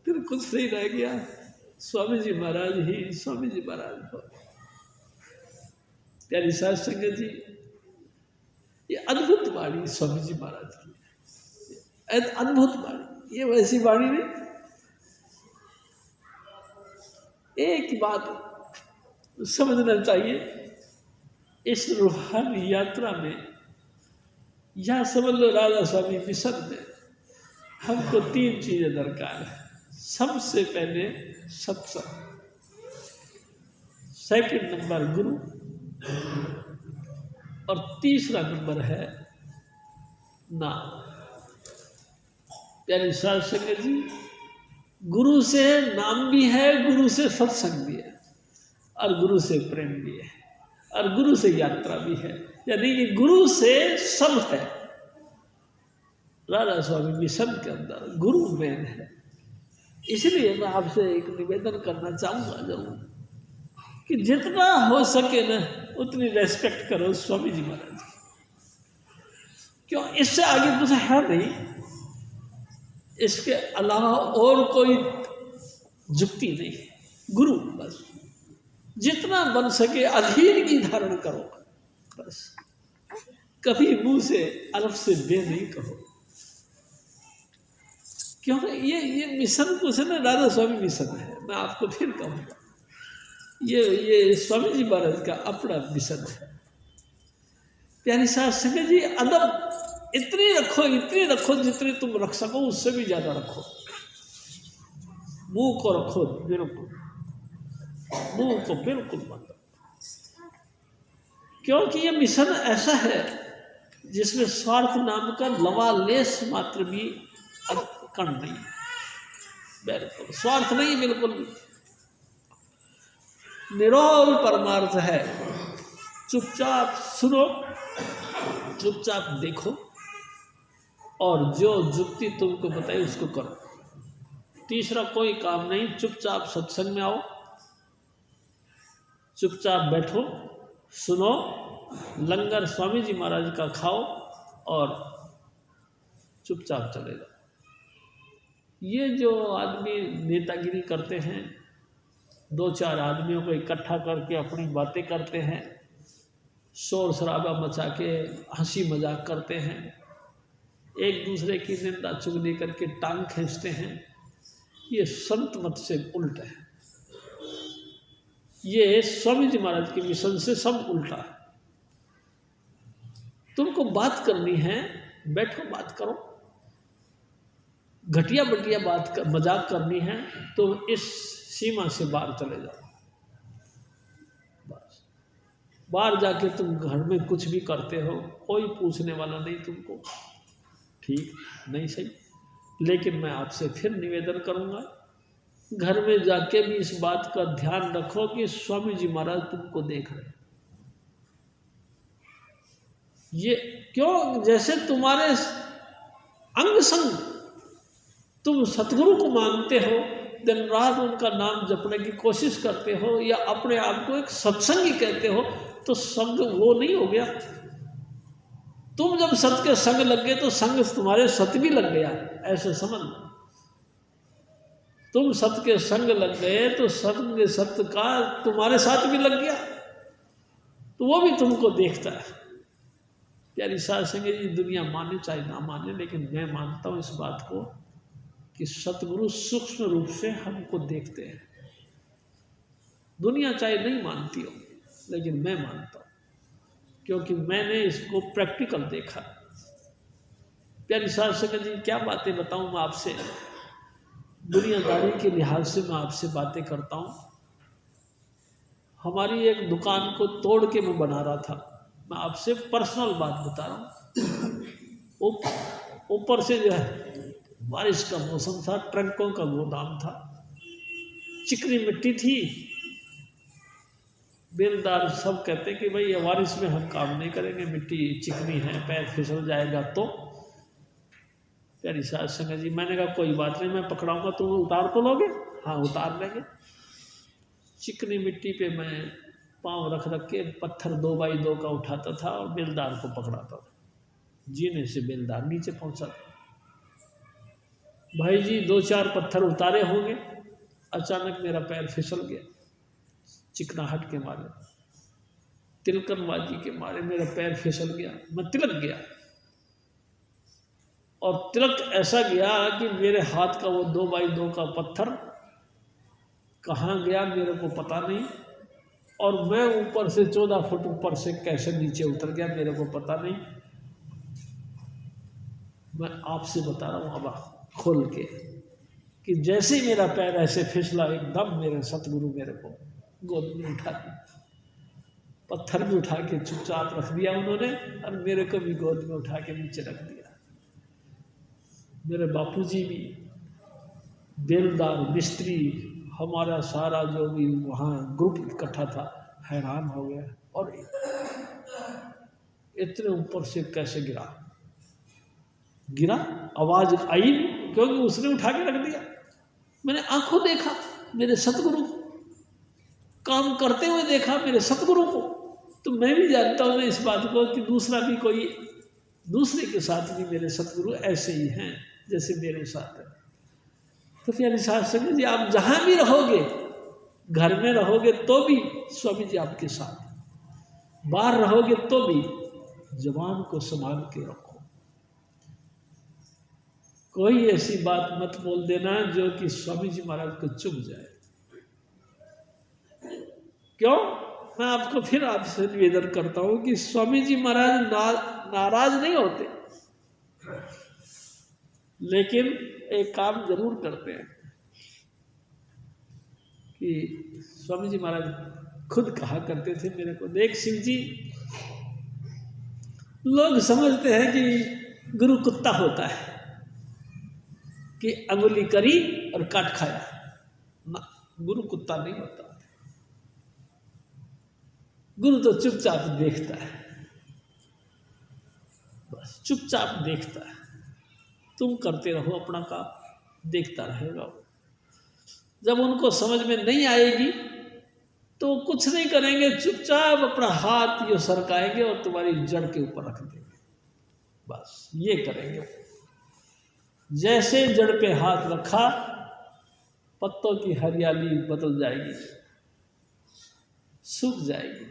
फिर कुछ नहीं रह गया। स्वामी जी महाराज ही स्वामी जी महाराज हो। प्यारी साध संगत जी, ये अद्भुत वाणी स्वामी जी महाराज की, अद्भुत वाणी, ये वैसी वाणी नहीं। एक बात समझना चाहिए, इस रूहानी यात्रा में या समझ लो राधा स्वामी मिशन में हमको 3 चीजें दरकार है। सबसे पहले सत्संग, सेकंड नंबर गुरु, और तीसरा नंबर है नाम। यानी साध संगत जी, गुरु से नाम भी है, गुरु से सत्संग भी है, और गुरु से प्रेम भी है, और गुरु से यात्रा भी है। यानी कि गुरु से सब है। राधा स्वामी मिशन के अंदर गुरु मेन है। इसलिए मैं आपसे एक निवेदन करना चाहूँगा जरूर कि जितना हो सके ना उतनी रेस्पेक्ट करो स्वामी जी महाराज की। क्यों, इससे आगे कुछ है नहीं, इसके अलावा और कोई जुक्ति नहीं। गुरु बस जितना बन सके अधीन की धारण करो, बस कभी मुंह से अलग से बे नहीं कहो। क्योंकि ये मिशन कुछ ना राधा स्वामी मिशन है। मैं आपको फिर कहूँगा, ये स्वामी जी महाराज का अपना मिशन है। प्यारी साध संगत जी, अदब इतनी रखो जितनी तुम रख सको, उससे भी ज्यादा रखो। मुंह को रखो बिल्कुल, मुंह को बिल्कुल मत रखो। क्योंकि ये मिशन ऐसा है जिसमें स्वार्थ नाम का लवालेश मात्र भी कण नहीं, बिल्कुल स्वार्थ नहीं, बिल्कुल निरोल परमार्थ है। चुपचाप सुनो, चुपचाप देखो, और जो जुक्ति तुमको बताई उसको करो। तीसरा कोई काम नहीं। चुपचाप सत्संग में आओ, चुपचाप बैठो, सुनो, लंगर स्वामी जी महाराज का खाओ, और चुपचाप चले जाओ। ये जो आदमी नेतागिरी करते हैं, 2-4 आदमियों को इकट्ठा करके अपनी बातें करते हैं, शोर शराबा मचा के हंसी मजाक करते हैं, एक दूसरे की निंदा चुगली करके टांग खींचते हैं, ये संत मत से उल्टा है। ये स्वामी जी महाराज के मिशन से सब उल्टा है। तुमको बात करनी है, बैठो बात करो। घटिया बटिया मजाक करनी है तो इस सीमा से बाहर चले जाओ। बस बाहर जाके तुम घर में कुछ भी करते हो, कोई पूछने वाला नहीं तुमको, ठीक नहीं सही। लेकिन मैं आपसे फिर निवेदन करूंगा, घर में जाके भी इस बात का ध्यान रखो कि स्वामी जी महाराज तुमको देख रहे हैं। ये क्यों, जैसे तुम्हारे अंग संग तुम सतगुरु को मानते हो, दिन रात उनका नाम जपने की कोशिश करते हो, या अपने आप को एक सत्संगी कहते हो, तो संग वो नहीं हो गया। तुम जब सत के संग लग गए तो संग तुम्हारे सत भी लग गया, ऐसे समझ लो। तुम सत के संग लग गए तो संग सत का तुम्हारे साथ भी लग गया, तो वो भी तुमको देखता है। प्यारी साध संगत जी, दुनिया माने चाहे ना माने, लेकिन मैं मानता हूँ इस बात को कि सतगुरु सूक्ष्म रूप से हमको देखते हैं। दुनिया चाहे नहीं मानती हो, लेकिन मैं मानता हूँ, क्योंकि मैंने इसको प्रैक्टिकल देखा। प्यारी साध संगत जी, क्या बातें बताऊँ मैं आपसे, दुनियादारी के लिहाज से मैं आपसे बातें करता हूँ। हमारी एक दुकान को तोड़ के मैं बना रहा था, मैं आपसे पर्सनल बात बता रहा हूँ। ऊपर से जो है बारिश का मौसम था, ट्रकों का गोदाम था, चिकनी मिट्टी थी। बेलदार सब कहते कि भाई ये बारिश में हम काम नहीं करेंगे, मिट्टी चिकनी है, पैर फिसल जाएगा। तो प्यारी साध संगत जी, मैंने कहा कोई बात नहीं, मैं पकड़ाऊंगा, तुम उतार तो लोगे? हाँ उतार लेंगे। चिकनी मिट्टी पे मैं पाँव रख के पत्थर 2x2 का उठाता था और बेलदार को पकड़ाता था। जीने से बेलदार नीचे पहुंचा था। भाई जी 2-4 पत्थर उतारे होंगे, अचानक मेरा पैर फिसल गया, चिकनाहट के मारे, तिलकनबाजी के मारे मेरा पैर फिसल गया, मैं तिलक गया। और तिलक ऐसा गया कि मेरे हाथ का वो 2x2 का पत्थर कहाँ गया मेरे को पता नहीं, और मैं ऊपर से 14 फुट ऊपर से कैसे नीचे उतर गया मेरे को पता नहीं। मैं आपसे बता रहा हूँ अब खोल के कि जैसे ही मेरा पैर ऐसे फिसला, एकदम मेरे सतगुरु मेरे को गोद में उठा दिया, पत्थर भी उठा के चुपचाप रख दिया उन्होंने, और मेरे को भी गोद में उठा के नीचे रख दिया। मेरे बापूजी भी, बेलदार, मिस्त्री, हमारा सारा जो भी वहाँ ग्रुप इकट्ठा था हैरान हो गया, और इतने ऊपर से कैसे गिरा, आवाज आई क्योंकि उसने उठा के रख दिया। मैंने आंखों देखा मेरे सतगुरु को, काम करते हुए देखा मेरे सतगुरु को। तो मैं भी जानता हूँ इस बात को कि दूसरा भी कोई दूसरे के साथ भी मेरे सतगुरु ऐसे ही हैं जैसे मेरे साथ है। तो प्यारे साध संगत जी, आप जहाँ भी रहोगे, घर में रहोगे तो भी स्वामी जी आपके साथ, बाहर रहोगे तो भी जबान को संभाल के रखो। कोई ऐसी बात मत बोल देना जो कि स्वामी जी महाराज को चुभ जाए। क्यों? मैं आपको फिर आपसे निवेदन करता हूं कि स्वामी जी महाराज नाराज नहीं होते, लेकिन एक काम जरूर करते हैं कि स्वामी जी महाराज खुद कहा करते थे मेरे को, देख शिव जी, लोग समझते हैं कि गुरु कुत्ता होता है कि अंगुली करी और काट खाया ना, गुरु कुत्ता नहीं होता। गुरु तो चुपचाप देखता है, बस चुपचाप देखता है। तुम करते रहो अपना काम, देखता रहेगा। जब उनको समझ में नहीं आएगी तो कुछ नहीं करेंगे, चुपचाप अपना हाथ ये सरकाएंगे और तुम्हारी जड़ के ऊपर रख देंगे, बस ये करेंगे। जैसे जड़ पे हाथ रखा, पत्तों की हरियाली बदल जाएगी, सूख जाएगी,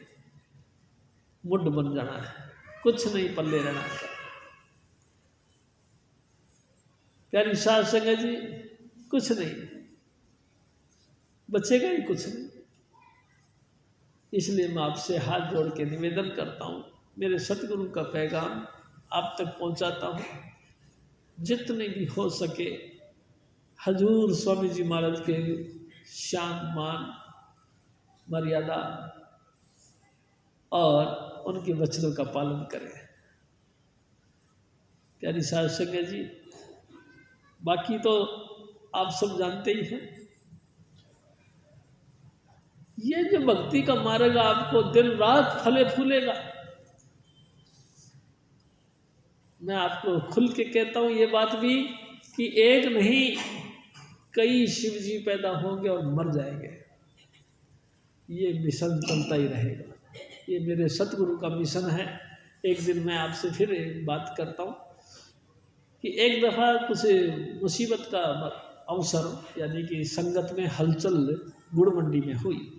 मुड बन जाना है, कुछ नहीं पल्ले रहना है। प्यारी साध संगत जी, कुछ नहीं बचेगा ही, कुछ नहीं। इसलिए मैं आपसे हाथ जोड़ के निवेदन करता हूँ, मेरे सतगुरु का पैगाम आप तक पहुँचाता हूँ। जितने भी हो सके हजूर स्वामी जी महाराज के शान, मान, मर्यादा और उनके वचनों का पालन करें। प्यारी साध संगत जी, बाकी तो आप सब जानते ही हैं। ये जो भक्ति का मार्ग आपको दिन रात फले फूलेगा, मैं आपको खुल के कहता हूँ ये बात भी कि एक नहीं कई शिव जी पैदा होंगे और मर जाएंगे, ये मिशन चलता ही रहेगा। ये मेरे सतगुरु का मिशन है। एक दिन मैं आपसे फिर एक बात करता हूँ कि एक दफ़ा कुछ मुसीबत का अवसर, यानी कि संगत में हलचल गुड़ मंडी में हुई।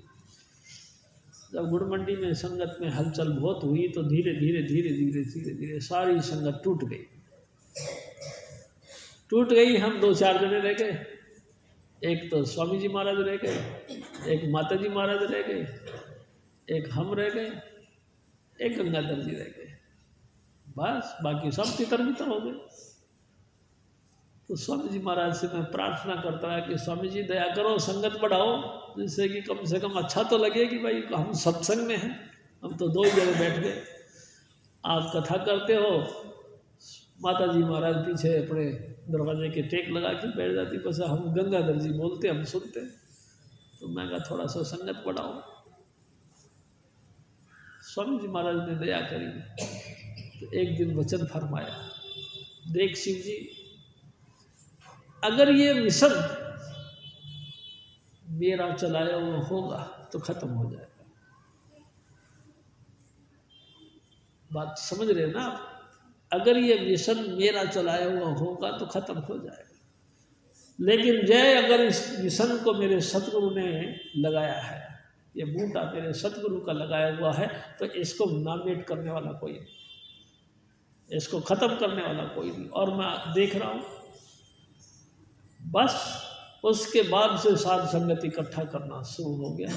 जब गुड़ मंडी में संगत में हलचल बहुत हुई तो धीरे धीरे धीरे धीरे धीरे धीरे सारी संगत टूट गई। हम 2-4 जने रह गए, एक तो स्वामी जी महाराज रह गए, एक माता जी महाराज रह गए, एक हम रह गए, एक गंगाधर जी रह गए, बस बाकी सब तितर बितर हो गए। तो स्वामी जी महाराज से मैं प्रार्थना करता रहा कि स्वामी जी दया करो, संगत बढ़ाओ, जिससे कि कम से कम अच्छा तो लगे कि भाई हम सत्संग में हैं। हम तो 2 ही जगह बैठ गए, आप कथा करते हो, माता जी महाराज पीछे अपने दरवाजे के टेक लगा के बैठ जाती, बस हम गंगाधर जी बोलते हम सुनते। तो मैं कहा थोड़ा सा संगत बढ़ाओ। स्वामी जी महाराज ने दया करी तो एक दिन वचन फरमाया, देख शिव जी, अगर ये मिशन मेरा चलाया हुआ होगा तो खत्म हो जाएगा। बात समझ रहे हैं ना आप? अगर ये मिशन मेरा चलाया हुआ होगा तो खत्म हो जाएगा, लेकिन जय अगर इस मिशन को मेरे सतगुरु ने लगाया है, ये बूटा मेरे सतगुरु का लगाया हुआ है, तो इसको नामिनेट करने वाला कोई नहीं, इसको ख़त्म करने वाला कोई नहीं। और मैं देख रहा हूँ बस उसके बाद से साध संगत इकट्ठा करना शुरू हो गया,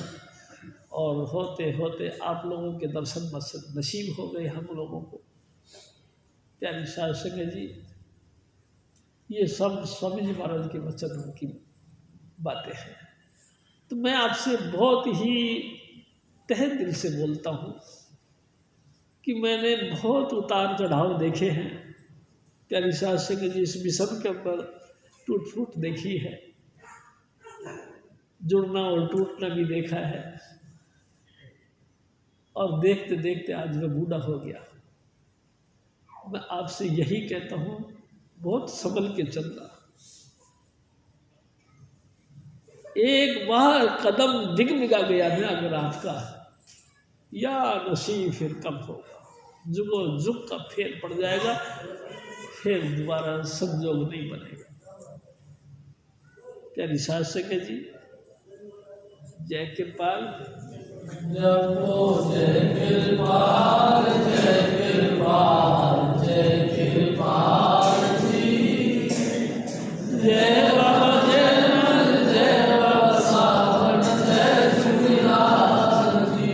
और होते होते आप लोगों के दर्शन नसीब हो गए हम लोगों को। प्यारी साध संगत जी, ये सब स्वामी जी महाराज के वचनों की बातें हैं। तो मैं आपसे बहुत ही तहे दिल से बोलता हूँ कि मैंने बहुत उतार चढ़ाव देखे हैं। प्यारी साध संगत जी, इस मिशन के ऊपर टूट फूट देखी है, जुड़ना और टूटना भी देखा है, और देखते देखते आज मैं बूढ़ा हो गया। मैं आपसे यही कहता हूँ, बहुत संभल के चलना, एक बार कदम डिगमिगा गया ना अगर आपका, या नसीब फिर कब होगा, जुगो जुग का फेर पड़ जाएगा, फिर दोबारा संजोग नहीं बनेगा। प्यारी साध संगत जी, जय कृपाल, जपो जय कृपाल, जय कृपाल, जय कृपाल जी। जय बाबा जय मन, जय बाबा सावन, जय झूलेलाल जी।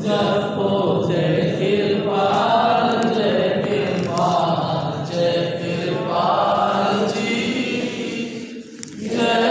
जपो जय कृपाल, जय कृपाल, जय कृपाल जी। जय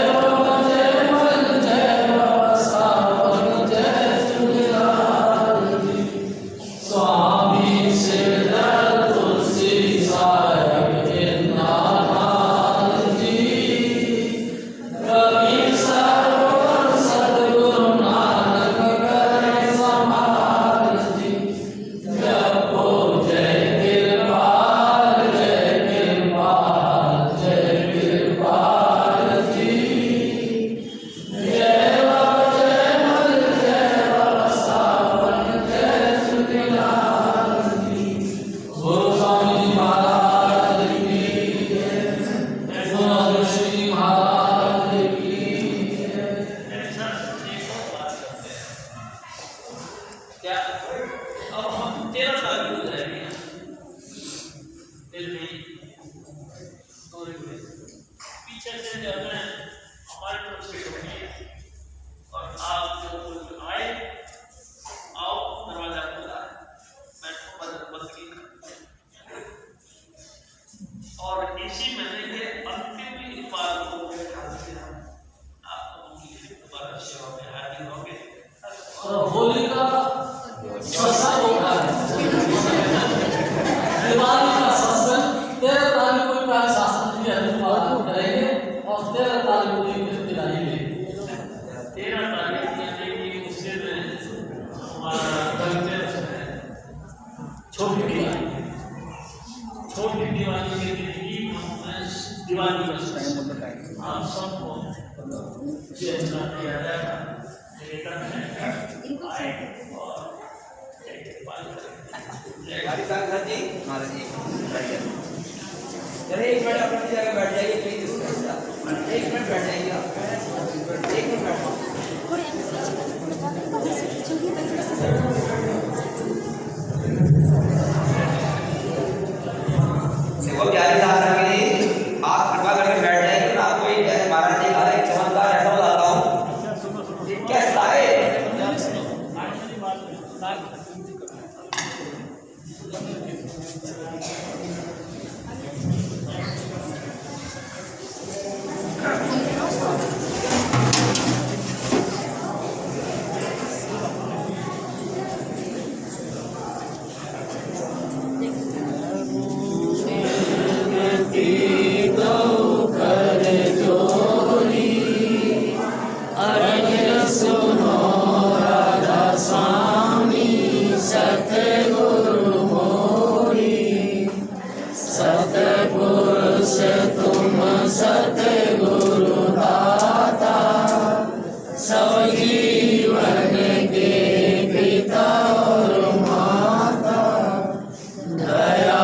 होली का सत्संग होता है, दिवाली का सत्संग 13 तारीख को प्राय शासन की अनुवाद करेंगे और 13 तारीख को एक पिलाएंगे। 13 तारीख यानी कि उस दिन हमारा धनतेरस है, छोटी दिवाली के दिन ही हम दिवाली का आप सबको चेतना किया जाएगा। महाराज जी चलिए, एक मिनट अपनी जगह बैठ जाइए प्लीज, 1 मिनट बैठ जाइए आप, 1 मिनट देखो क्या आप कृपा करके बैठ जाइए। मैं आपको एक महाराज जी का एक चमत्कार ऐसा बताता हूँ, कैसा है दया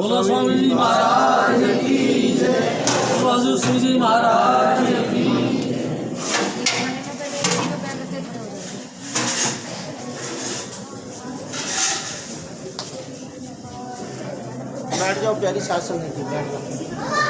बोलो स्वामी जी महाराज की जय। बाजू श्री जी महाराज की। बैठ जाओ प्यारी सास संग बैठ जाओ।